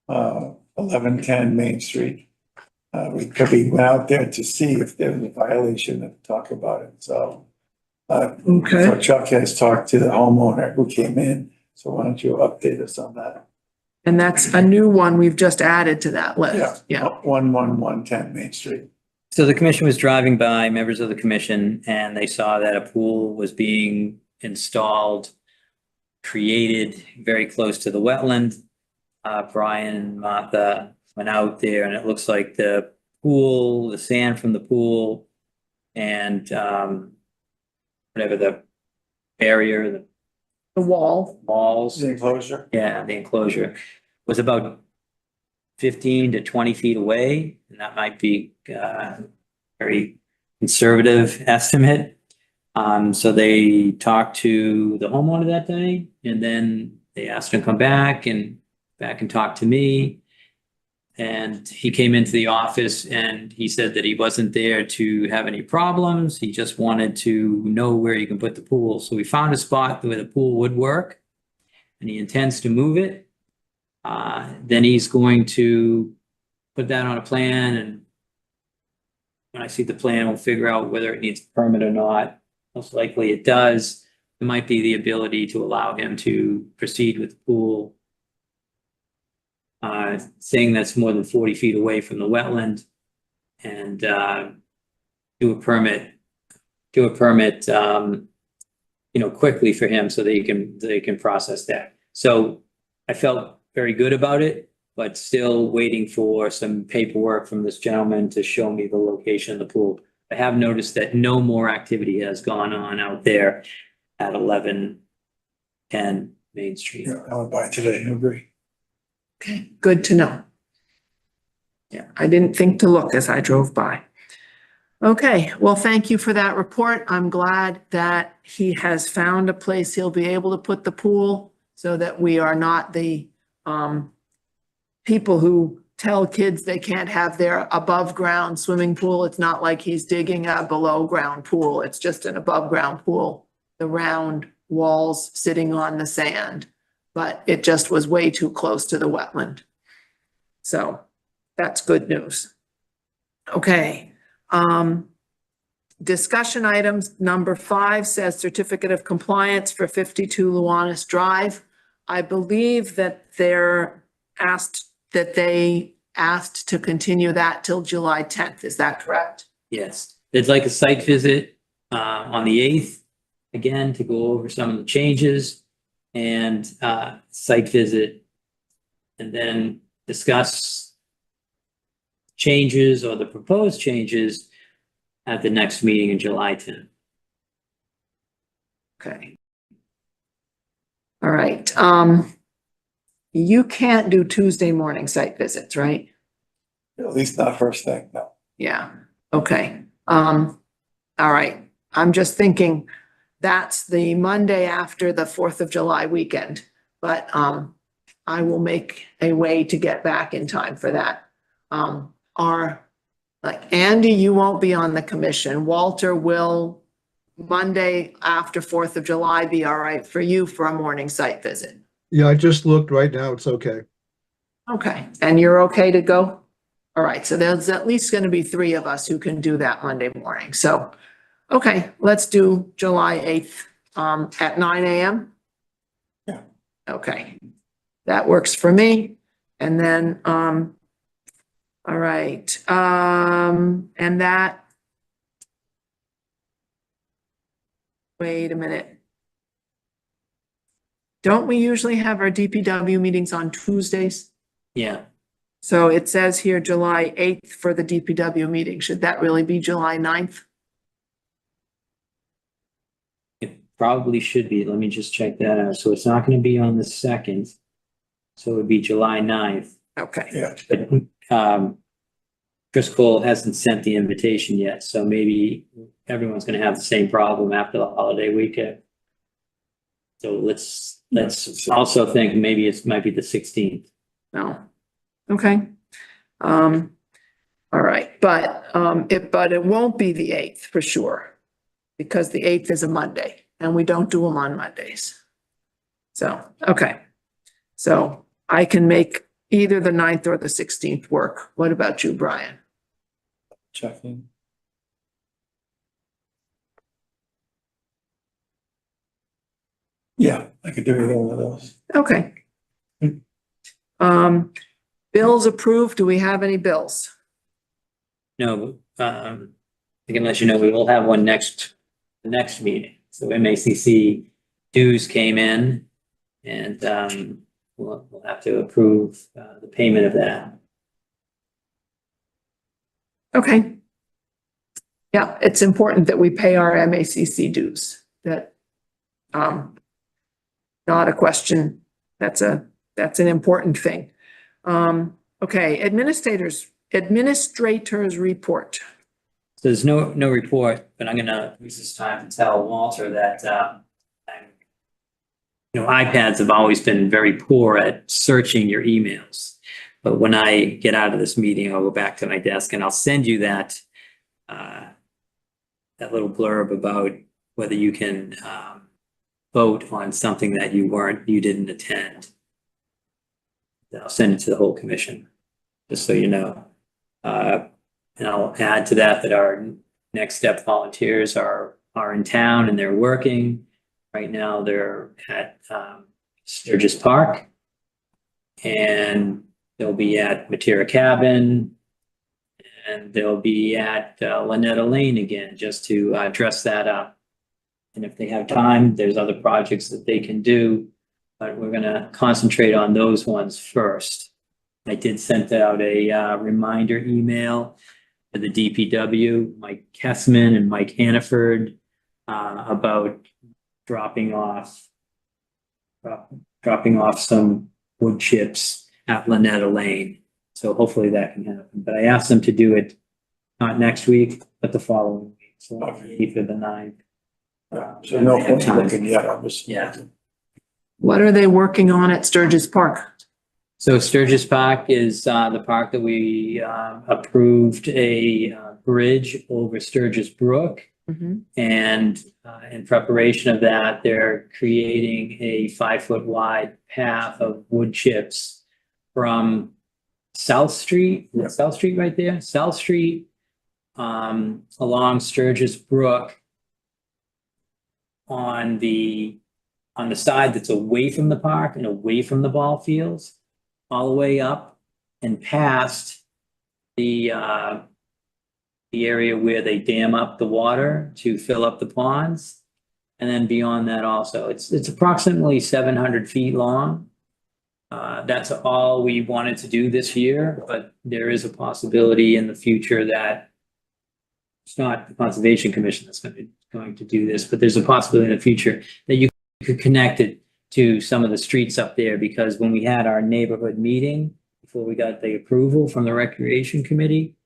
1110 Main Street. We went out there to see if there was a violation and talk about it, so. Okay. So Chuck has talked to the homeowner who came in, so why don't you update us on that? and that's a new one we've just added to that list. Yeah, 11110 Main Street. So the commission was driving by, members of the commission, and they saw that a pool was being installed, created very close to the wetland. Brian and Martha went out there and it looks like the pool, the sand from the pool and whatever the barrier, the the wall. walls. The enclosure? Yeah, the enclosure was about 15 to 20 feet away, and that might be very conservative estimate. So they talked to the homeowner that day, and then they asked him to come back and talk to me. And he came into the office and he said that he wasn't there to have any problems. He just wanted to know where he can put the pool. So we found a spot where the pool would work and he intends to move it. Then he's going to put that on a plan, and when I see the plan, we'll figure out whether it needs a permit or not. Most likely it does. There might be the ability to allow him to proceed with the pool, saying that's more than 40 feet away from the wetland, and do a permit, quickly for him so that they can process that. So I felt very good about it, but still waiting for some paperwork from this gentleman to show me the location of the pool. I have noticed that no more activity has gone on out there at 1110 Main Street. Yeah, I went by today, I agree. Okay, good to know. Yeah, I didn't think to look as I drove by. Okay, well, thank you for that report. I'm glad that he has found a place he'll be able to put the pool so that we are not the people who tell kids they can't have their above ground swimming pool. It's not like he's digging a below ground pool. It's just an above ground pool. The round walls sitting on the sand, but it just was way too close to the wetland. So that's good news. Okay. Discussion items, number 5 says certificate of compliance for 52 Luanis Drive. I believe that they asked to continue that till July 10th. Is that correct? Yes, there's like a site visit on the 8th, again, to go over some of the changes and site visit, and then discuss changes or the proposed changes at the next meeting in July 10th. Okay. All right. You can't do Tuesday morning site visits, right? At least not first thing, no. Yeah, okay. All right. I'm just thinking that's the Monday after the 4th of July weekend, but I will make a way to get back in time for that. Like Andy, you won't be on the commission. Walter will Monday after 4th of July be all right for you for a morning site visit. Yeah, I just looked right now. It's okay. Okay, and you're okay to go? All right, so there's at least going to be 3 of us who can do that Monday morning. So, okay, let's do July 8th at 9 a.m. Yeah. Okay, that works for me. And then, all right, and that, wait a minute. Don't we usually have our DPW meetings on Tuesdays? Yeah, So it says here July 8th for the DPW meeting. Should that really be July 9th? probably should be. Let me just check that out. So it's not going to be on the 2nd. So it would be July 9th. Okay, Yeah, But Chris Cole hasn't sent the invitation yet, so maybe everyone's gonna have the same problem after the holiday weekend. So let's also think maybe might be the 16th. no, okay. All right, but it won't be the 8th for sure. Because the 8th is a Monday and we don't do them on Mondays. So, okay. So I can make either the 9th or the 16th work. What about you, Brian? checking. Yeah, I could do either one of those. Okay. Bills approved. Do we have any bills? No, I can let you know, we will have one the next meeting. So MACC dues came in and we'll have to approve the payment of that. Okay. Yeah, it's important that we pay our MACC dues. That, not a question. That's an important thing. Okay, administrators report. So there's no report, but I'm gonna use this time to tell Walter that iPads have always been very poor at searching your emails. But when I get out of this meeting, I'll go back to my desk and I'll send you that little blurb about whether you can vote on something that you didn't attend. I'll send it to the whole commission, just so you know. And I'll add to that our Next Step volunteers are in town and they're working. Right now they're at Sturgis Park and they'll be at Matera Cabin and they'll be at Lynetta Lane again, just to dress that up. And if they have time, there's other projects that they can do, but we're gonna concentrate on those ones first. I did send out a reminder email to the DPW, Mike Kessman and Mike Hannaford, about dropping off some wood chips at Lynetta Lane. So hopefully that can happen. But I asked them to do it not next week, but the following week. So either the 9th. So no point looking yet, I was. Yeah. What are they working on at Sturgis Park? So Sturgis Park is the park that we approved a bridge over Sturgis Brook. Mm-hmm. And in preparation of that, they're creating a 5-foot wide path of wood chips from South Street, South Street right there, South Street, along Sturgis Brook on the side that's away from the park and away from the ball fields, all the way up and past the area where they dam up the water to fill up the ponds. And then beyond that also, it's approximately 700 feet long. That's all we wanted to do this year, but there is a possibility in the future that it's not the Conservation Commission that's going to do this, but there's a possibility in the future that you could connect it to some of the streets up there, because when we had our neighborhood meeting, before we got the approval from the Recreation Committee,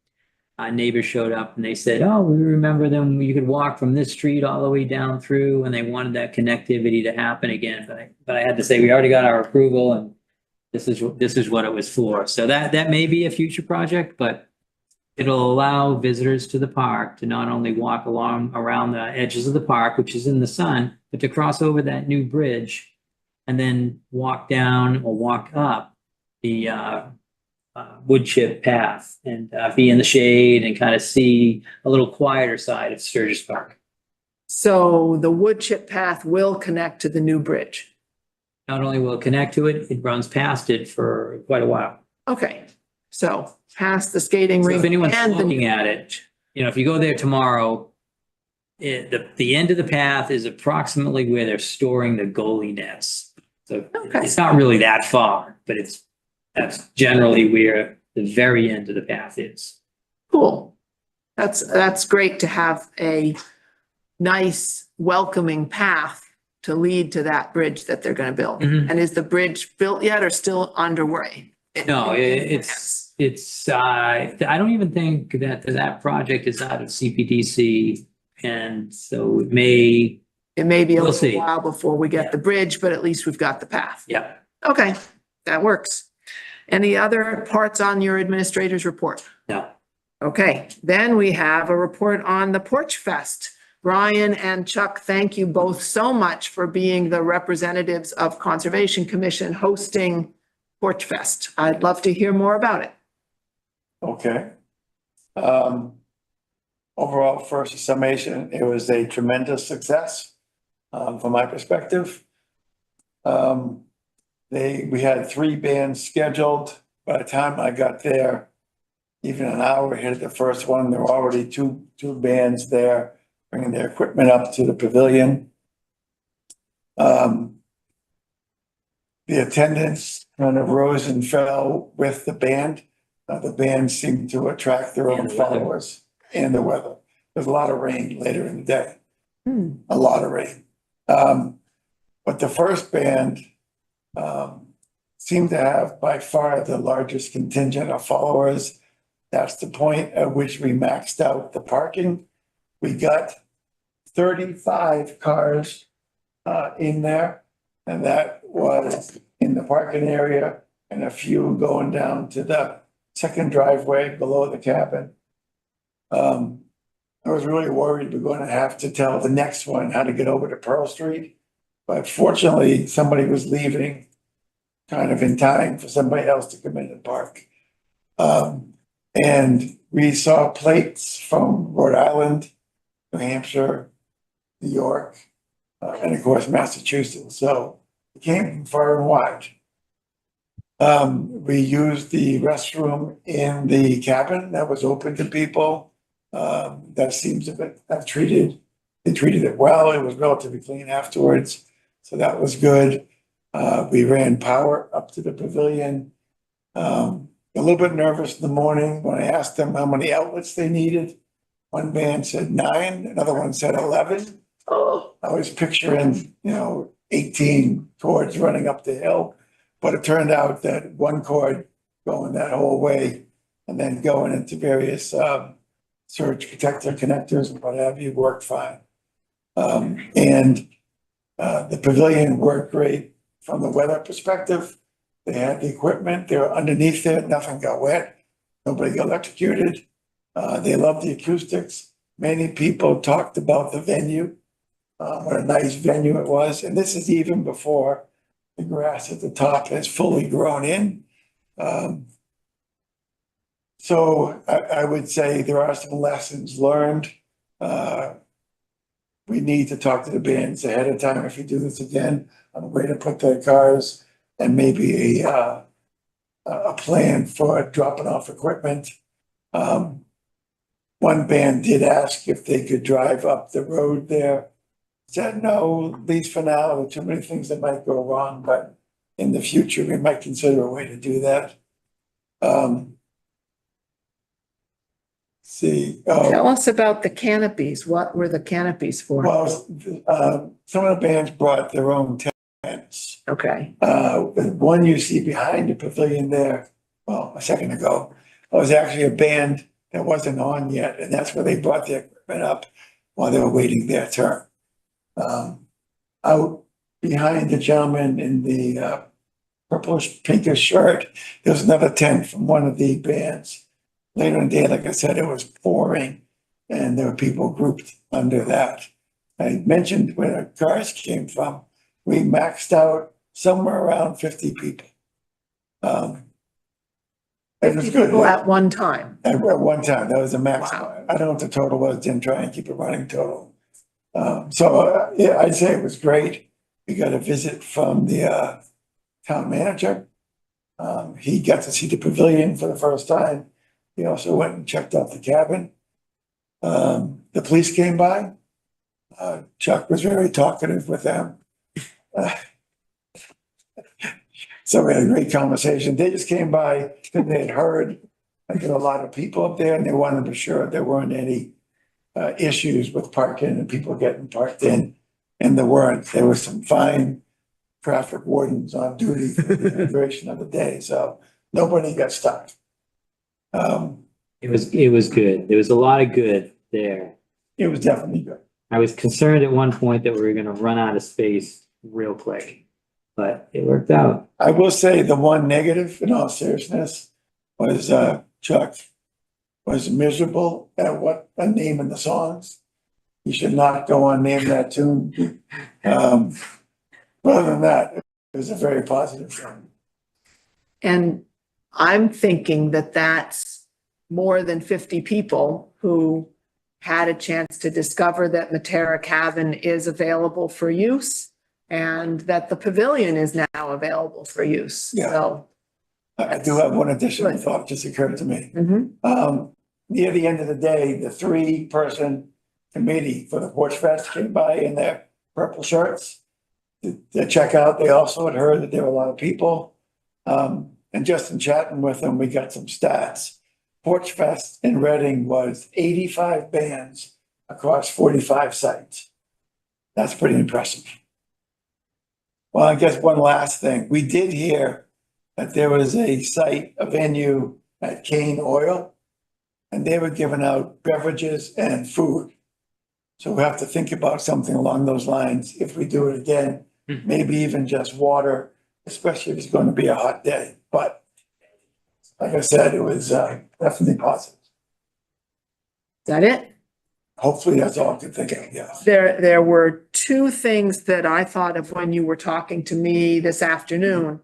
neighbors showed up and they said, oh, we remember them, you could walk from this street all the way down through, and they wanted that connectivity to happen again. But I had to say, we already got our approval and this is what it was for. So that may be a future project, but it'll allow visitors to the park to not only walk around the edges of the park, which is in the sun, but to cross over that new bridge and then walk down or walk up the wood chip path and be in the shade and kind of see a little quieter side of Sturgis Park. So the wood chip path will connect to the new bridge. Not only will it connect to it, it runs past it for quite a while. Okay, so past the skating So rink if anyone's and looking the, at it, if you go there tomorrow, the end of the path is approximately where they're storing the goalie nets. So Okay. it's not really that far, but that's generally where the very end of the path is. cool. That's great to have a nice welcoming path to lead to that bridge that they're gonna build. Mhm. And is the bridge built yet or still underway? No, I don't even think that project is out of CPDC. And so it may, It may be a We'll little see. while before we Yeah. get the bridge, but at least we've got the path. yeah. Okay, that works. Any other parts on your administrator's report? No. Okay, then we have a report on the Porch Fest. Brian and Chuck, thank you both so much for being the representatives of Conservation Commission hosting Porch Fest. I'd love to hear more about it. Okay. Overall, first summation, it was a tremendous success, from my perspective. We had 3 bands scheduled. By the time I got there, even an hour ahead of the first one, there were already two bands there, bringing their equipment up to the pavilion. The attendance kind of rose and fell with the band. The band seemed to attract their own And the weather. followers and the weather. There's a lot of rain later in the day, a lot of rain. But the first band seemed to have by far the largest contingent of followers. That's the point at which we maxed out the parking. We got 35 cars in there, and that was in the parking area and a few going down to the second driveway below the cabin. I was really worried we're going to have to tell the next one how to get over to Pearl Street. But fortunately, somebody was leaving kind of in time for somebody else to come in and park. And we saw plates from Rhode Island, New Hampshire, New York, and of course, Massachusetts. So it came from far and wide. We used the restroom in the cabin that was open to people. That seems to have treated it well. It was relatively clean afterwards. So that was good. We ran power up to the pavilion. A little bit nervous in the morning when I asked them how many outlets they needed. One band said 9, another one said 11. Oh, I was picturing, 18 cords running up the hill. But it turned out that one cord going that whole way and then going into various surge protector connectors and what have you worked fine. And the pavilion worked great from the weather perspective. They had the equipment, they were underneath it, nothing got wet, nobody got electrocuted. They loved the acoustics. Many people talked about the venue, what a nice venue it was. And this is even before the grass at the top has fully grown in. So I would say there are some lessons learned. We need to talk to the bands ahead of time if we do this again on a way to put their cars and maybe a plan for dropping off equipment. One band did ask if they could drive up the road there. Said no, at least for now, there are too many things that might go wrong, but in the future, we might consider a way to do that. Tell us about the canopies. What were the canopies for? Well, some of the bands brought their own tents. Okay, The one you see behind the pavilion there, well, a second ago, was actually a band that wasn't on yet, and that's where they brought their equipment up while they were waiting their turn. Out behind the gentleman in the purplish pinkish shirt, there was another tent from one of the bands. Later in the day, like I said, it was pouring and there were people grouped under that. I mentioned where the cars came from. We maxed out somewhere around 50 people. It was 50 good. people at one time. At one time, that was a max. Wow. I don't know what the total was, didn't try and keep it running total. Yeah, I'd say it was great. We got a visit from the town manager. He got to see the pavilion for the first time. He also went and checked out the cabin. The police came by. Chuck was very talkative with them. So we had a great conversation. They just came by because they had heard that there were a lot of people up there and they wanted to be sure there weren't any issues with parking and people getting parked in. and there weren't. There were some fine traffic wardens on duty for the duration of the day, so nobody got stuck. It was good. There was a lot of good there. It was definitely good. I was concerned at one point that we were gonna run out of space real quick, but it worked out. I will say the one negative, in all seriousness, was Chuck was miserable at what a name in the songs. You should not go on name that tune. But other than that, it was a very positive thing. And I'm thinking that that's more than 50 people who had a chance to discover that Matera Cabin is available for use and that the pavilion is now available for use. Yeah. So, I do have one additional thought just occurred to me. mhm. Near the end of the day, the 3-person committee for the Porch Fest came by in their purple shirts to check out. They also had heard that there were a lot of people. And just in chatting with them, we got some stats. Porch Fest in Reading was 85 bands across 45 sites. That's pretty impressive. Well, I guess one last thing. We did hear that there was a site, a venue at Kane Oil, and they were giving out beverages and food. So we have to think about something along those lines if we do it again, maybe even just water, especially if it's going to be a hot day. But like I said, it was definitely positive. Is that it? Hopefully that's all I can think of, yeah. There were 2 things that I thought of when you were talking to me this afternoon.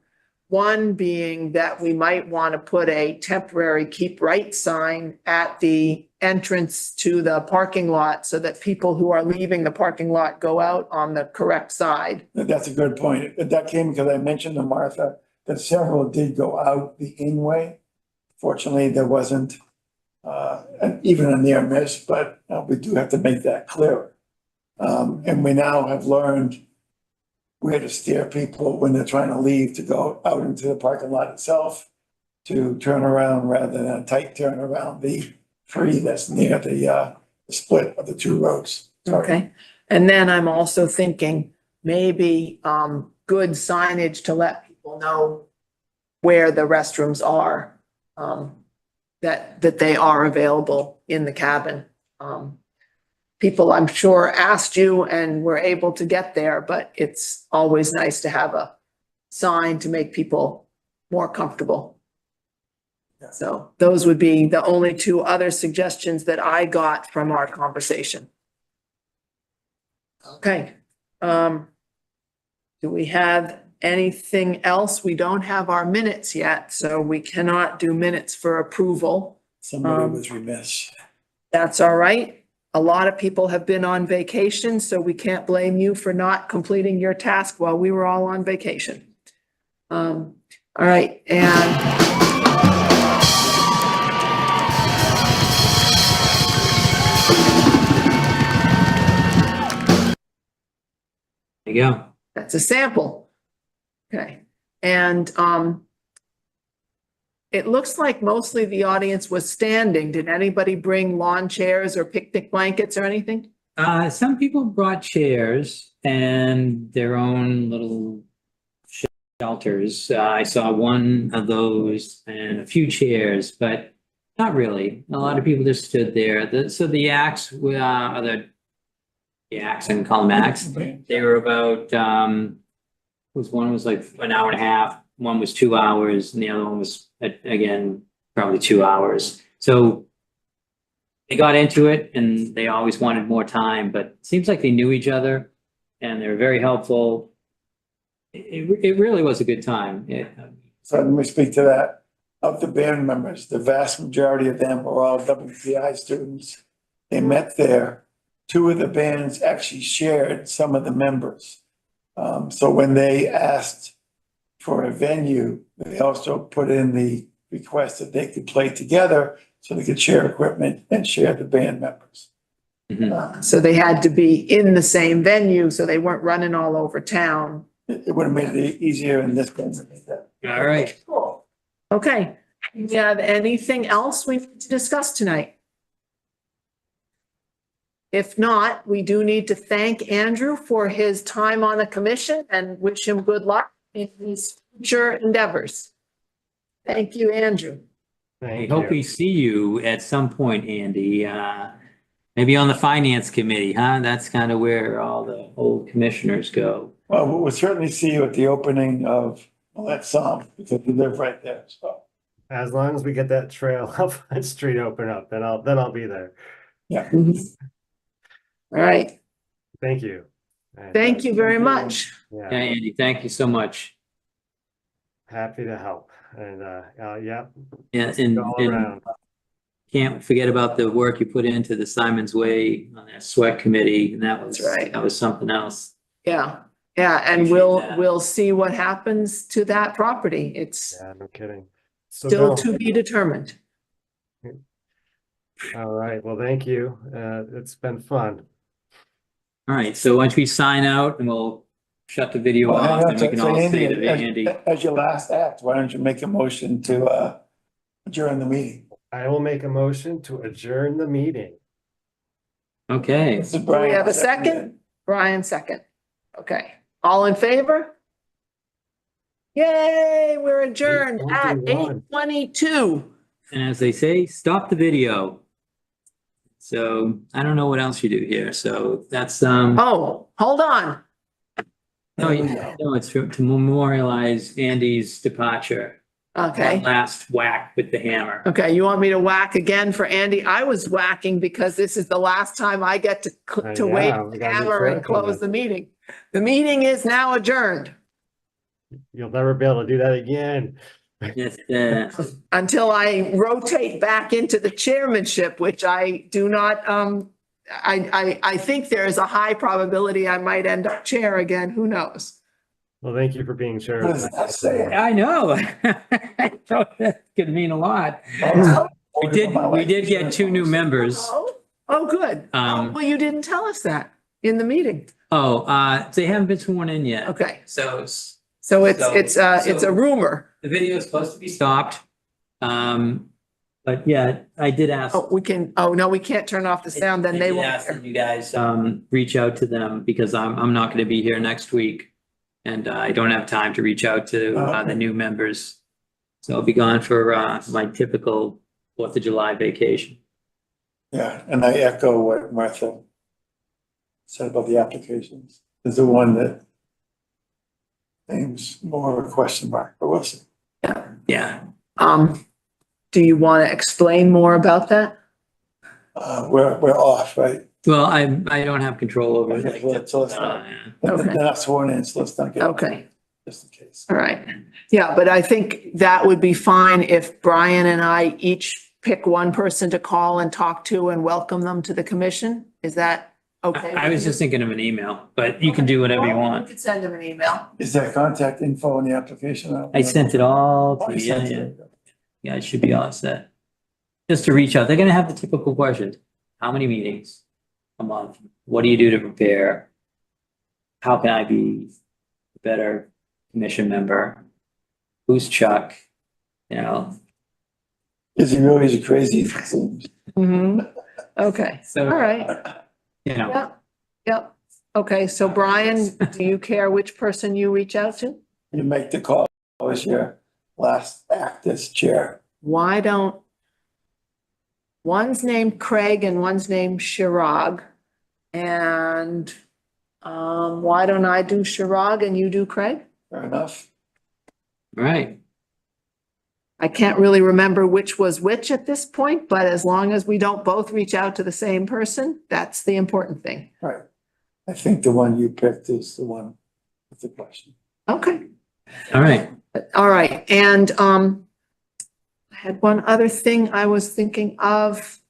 One being that we might want to put a temporary keep right sign at the entrance to the parking lot so that people who are leaving the parking lot go out on the correct side. That's a good point. That came because I mentioned to Martha that several did go out the in-way. Fortunately, there wasn't even a near miss, but we do have to make that clearer. And we now have learned where to steer people when they're trying to leave to go out into the parking lot itself, to turn around rather than a tight turn around the tree that's near the split of the 2 roads. Sorry. Okay. And then I'm also thinking maybe good signage to let people know where the restrooms are, that they are available in the cabin. People, I'm sure, asked you and were able to get there, but it's always nice to have a sign to make people more comfortable. So those would be the only 2 other suggestions that I got from our conversation. Okay. Do we have anything else? We don't have our minutes yet, so we cannot do minutes for approval. Somebody was remiss. That's all right. A lot of people have been on vacation, so we can't blame you for not completing your task while we were all on vacation. All right, and There you go. that's a sample. Okay, and it looks like mostly the audience was standing. Did anybody bring lawn chairs or picnic blankets or anything? Some people brought chairs and their own little shelters. I saw one of those and a few chairs, but not really. A lot of people just stood there. So the yaks, the yaks and call them yaks, they were about, one was like an hour and a half, one was 2 hours, and the other one was, again, probably 2 hours. So they got into it and they always wanted more time, but it seems like they knew each other and they're very helpful. It really was a good time. So let me speak to that. Of the band members, the vast majority of them are all WPI students. They met there. 2 of the bands actually shared some of the members. So when they asked for a venue, they also put in the request that they could play together so they could share equipment and share the band members. So they had to be in the same venue, so they weren't running all over town. It would have made it easier in this case. All right. Cool. Okay, do you have anything else we need to discuss tonight? If not, we do need to thank Andrew for his time on the commission and wish him good luck in his future endeavors. Thank you, Andrew. I Thank hope you. we see you at some point, Andy. Maybe on the finance committee, huh? That's kind of where all the old commissioners go. Well, we'll certainly see you at the opening of that Psalm, because we live right there, so, As long as we get that trail up Hunt Street open up, then I'll be there. yeah. All right, Thank you. And, thank you very much. Yeah, Yeah, Andy, thank you so much. happy to help. And, yeah, Yeah, all and around. can't forget about the work you put into the Simon's Way on that SWEC committee, and that was, That's right. that was something else. Yeah, and Appreciate we'll, that. we'll see what happens to that property. It's Yeah, no kidding. So still no. to be determined. All right, well, thank you. It's been fun. All right, so once we sign out and we'll shut the video Well, off, and we can so all say Andy, to Andy. as your last act, why don't you make a motion to adjourn the meeting? I will make a motion to adjourn the meeting. Okay, This is Do we Brian have a seconded. second? Brian, second. Okay, all in favor? Yay, we're adjourned at 8:21. 8:22. and as they say, stop the video. So I don't know what else you do here, so that's, Oh, hold on. no, it's to memorialize Andy's departure. Okay. Last whack with the hammer. Okay, you want me to whack again for Andy? I was whacking because this is the last time I get to wave Yeah, we the gotta be hammer and careful close then. the meeting. The meeting is now adjourned You'll never be able to do that again. Yes, until I rotate back into the chairmanship, which I do not, I think there is a high probability I might end up chair again. Who knows? Well, thank you for being What chair. does that say? I know. That could mean a lot. We did get 2 new members. Oh, good. Um, Well, you didn't tell us that in the meeting. They haven't been sworn in yet. Okay, So so it's a So- rumor. the video is supposed to be stopped. But yeah, I did ask. Oh, no, we can't turn off the sound, then I they did won't ask hear. that you guys, reach out to them because I'm not gonna be here next week. And I don't have time to reach out to, the new members. So I'll be gone for, my typical 4th of July vacation. Yeah, and I echo what Martha said about the applications. There's the one that seems more of a question mark, but we'll see. Yeah. Do you want to explain more about that? We're off, right? Well, I don't have control over it. Okay, well, so let's not- Yeah. Okay. They're not sworn in, so let's not get. Okay. Just in case. All right. Yeah, but I think that would be fine if Brian and I each pick one person to call and talk to and welcome them to the commission. Is that okay? I was just thinking of an email, but you can do whatever you You want. could send them an email. Is there contact info in the application? I sent it all Oh, to you you. sent Yeah, it. yeah, it should be all set. Just to reach out. They're gonna have the typical questions. How many meetings a month? What do you do to prepare? How can I be a better commission member? Who's Chuck? You know, Is he really as crazy as it seems? Okay, so. all right. You know, Yep, yep. Okay, so Brian, do you care which person you reach out to? You make the call as your last act as chair. Why don't, one's named Craig and one's named Shirag. And why don't I do Shirag and you do Craig? Fair enough. all right. I can't really remember which was which at this point, but as long as we don't both reach out to the same person, that's the important thing. Right. I think the one you picked is the one with the question. Okay. All right. All right, and I had one other thing I was thinking of.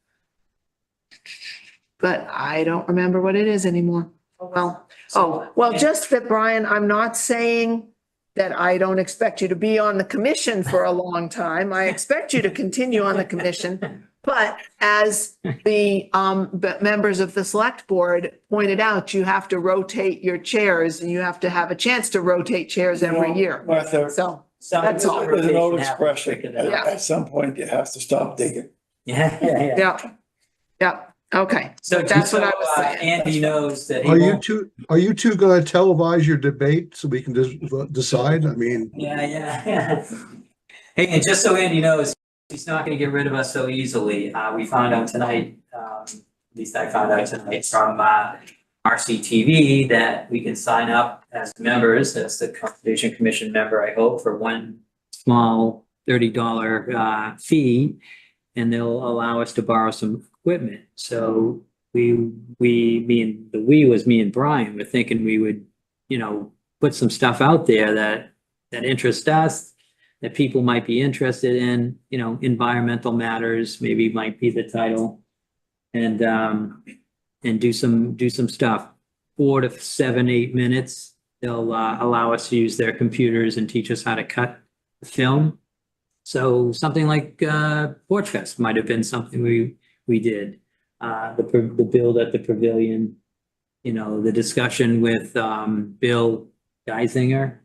But I don't remember what it is anymore. Well, just that, Brian, I'm not saying that I don't expect you to be on the commission for a long time. I expect you to continue on the commission. But as the members of the select board pointed out, you have to rotate your chairs and you have to have a chance to rotate chairs every year. Martha, So, that's all. there's an old Rotation happens expression. quicker than- Yeah. At some point, you have to stop digging. Yeah, yeah, yeah. yeah, yeah. Okay, So that's just what so I was saying. Andy knows that he Are you won't. are you two gonna televise your debate so we can decide? I mean, Yeah. Hey, and just so Andy knows, he's not gonna get rid of us so easily. We found out tonight, at least I found out tonight from, RCTV that we can sign up as members, as the Conservation Commission member, I hope, for one small $30 fee. And they'll allow us to borrow some equipment. So me and Brian were thinking we would, put some stuff out there that interests us, that people might be interested in, environmental matters, maybe might be the title. And do some stuff, 4 to 7, 8 minutes. They'll allow us to use their computers and teach us how to cut the film. So something like Porch Fest might have been something we did. The build at the pavilion, the discussion with Bill Geisinger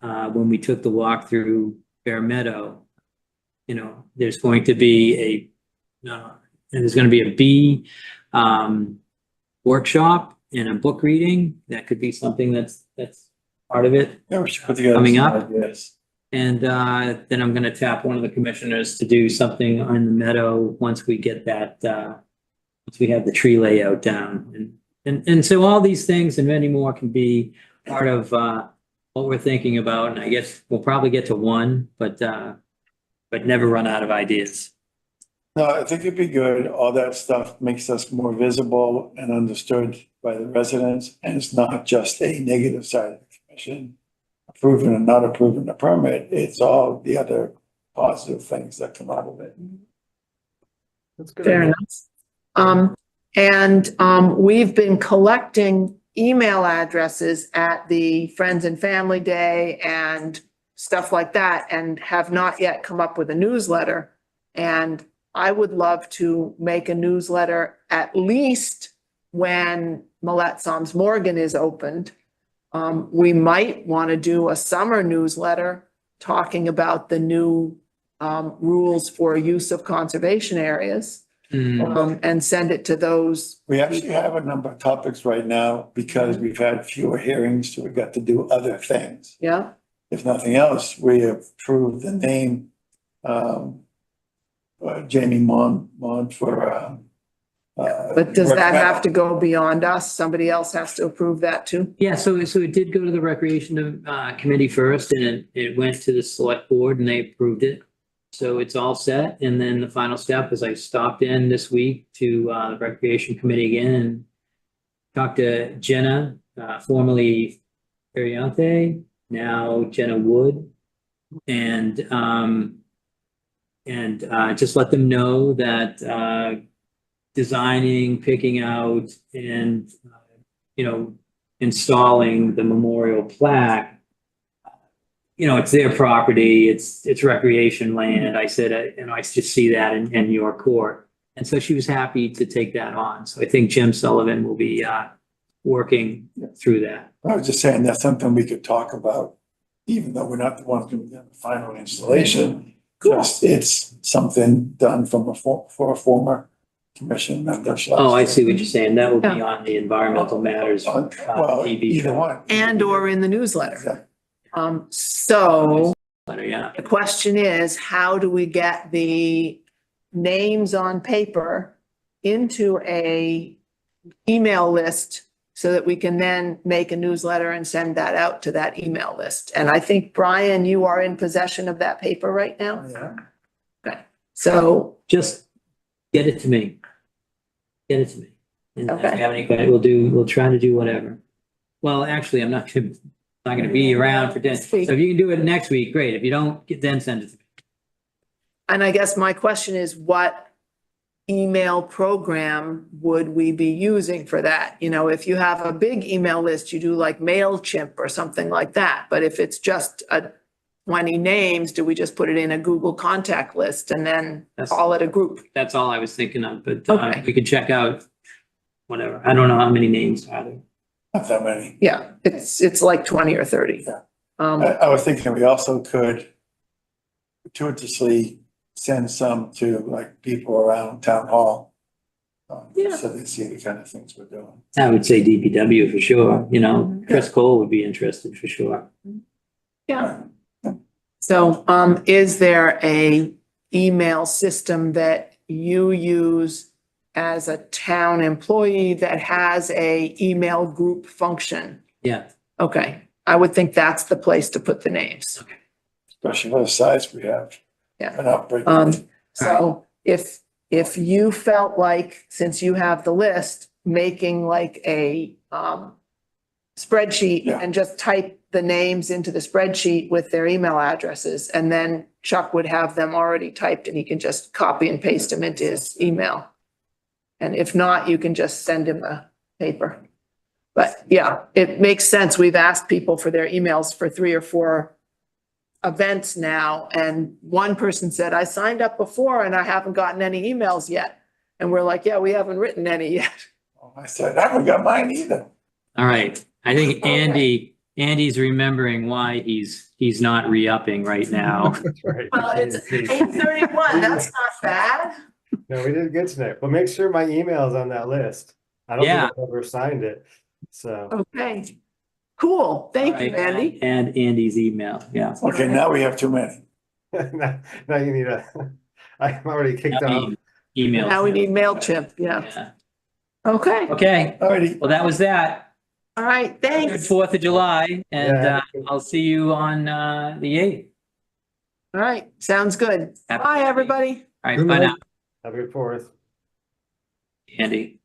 when we took the walk through Bear Meadow. There's going to be a bee workshop and a book reading. That could be something that's part of it. Yeah, we should put together Coming some up. ideas. And then I'm gonna tap one of the commissioners to do something on the meadow once we get that, once we have the tree layout down. And so all these things and many more can be part of what we're thinking about. And I guess we'll probably get to one, but never run out of ideas. No, I think it'd be good. All that stuff makes us more visible and understood by the residents. And it's not just a negative side of the commission, approving or not approving the permit. It's all the other positive things that come out of it. That's good. Fair enough. We've been collecting email addresses at the Friends and Family Day and stuff like that, and have not yet come up with a newsletter. And I would love to make a newsletter at least when Millette Soms Morgan is opened. We might want to do a summer newsletter talking about the new rules for use of conservation areas. And send it to those. We actually have a number of topics right now because we've had fewer hearings, so we've got to do other things. Yeah, If nothing else, we approved the name Jamie Mon for but does that have to go beyond us? Somebody else has to approve that too? Yeah, so it did go to the Recreation Committee first, and it went to the Select Board and they approved it. So it's all set. And then the final step is I stopped in this week to the Recreation Committee again and talked to Jenna, formerly Periante, now Jenna Wood. And just let them know that designing, picking out, and installing the memorial plaque, it's their property, it's recreation land. I said, I just see that in your court. And so she was happy to take that on. So I think Jim Sullivan will be working through that. I was just saying that's something we could talk about, even though we're not the ones doing the final installation. Just it's something done from for a former commission member. Oh, I see what you're saying. That will be on the environmental matters. Well, TV either show. one. And or in the newsletter. Exactly. So Yeah. the question is, how do we get the names on paper into a email list so that we can then make a newsletter and send that out to that email list? And I think, Brian, you are in possession of that paper right now? Yeah. Okay, so, Just get it to me. Get it to me. And if Okay. you have any questions, we'll try to do whatever. Well, actually, I'm not gonna be around for dinner. So if you can do it next week, great. If you don't, then send it to me. and I guess my question is, what email program would we be using for that? If you have a big email list, you do like MailChimp or something like that. But if it's just 20 names, do we just put it in a Google contact list and then call it a group? That's all I was thinking of, but Okay. we could check out whatever. I don't know how many names are there. Not that many. Yeah, it's like 20 or 30. Yeah. I was thinking we also could gratuitously send some to like people around town hall. Yeah. So they see the kind of things we're doing. I would say DPW for sure, you know, Chris Cole would be interested for sure. Yeah. So, is there a email system that you use as a town employee that has a email group function? Yeah, Okay, I would think that's the place to put the names. Especially for the size we have. Yeah. An outbreak. So if you felt like, since you have the list, making like a, spreadsheet Yeah. and just type the names into the spreadsheet with their email addresses, and then Chuck would have them already typed and he can just copy and paste them into his email. And if not, you can just send him a paper. But yeah, it makes sense. We've asked people for their emails for 3 or 4 events now, and one person said, I signed up before and I haven't gotten any emails yet. And we're like, yeah, we haven't written any yet. I said, I haven't got mine either. all right. I think Andy's remembering why he's not re-upping right now. That's right. Well, it's 8:31, that's not bad. No, we did good tonight, but make sure my email is on that list. I don't Yeah. think I've ever signed it, so. Okay, cool, thank you, Right, Andy. And Andy's email, yeah. Okay, now we have too many. Now you need I'm already kicked off. Email. Now we need MailChimp, yeah, Yeah. okay, Okay, Alrighty. well, that was that. all right, Good thanks. 4th of July, and Yeah. I'll see you on the 8th. All right, sounds good. Happy Bye, birthday. everybody. All right, Good bye night. now, Have a good 4th. Andy.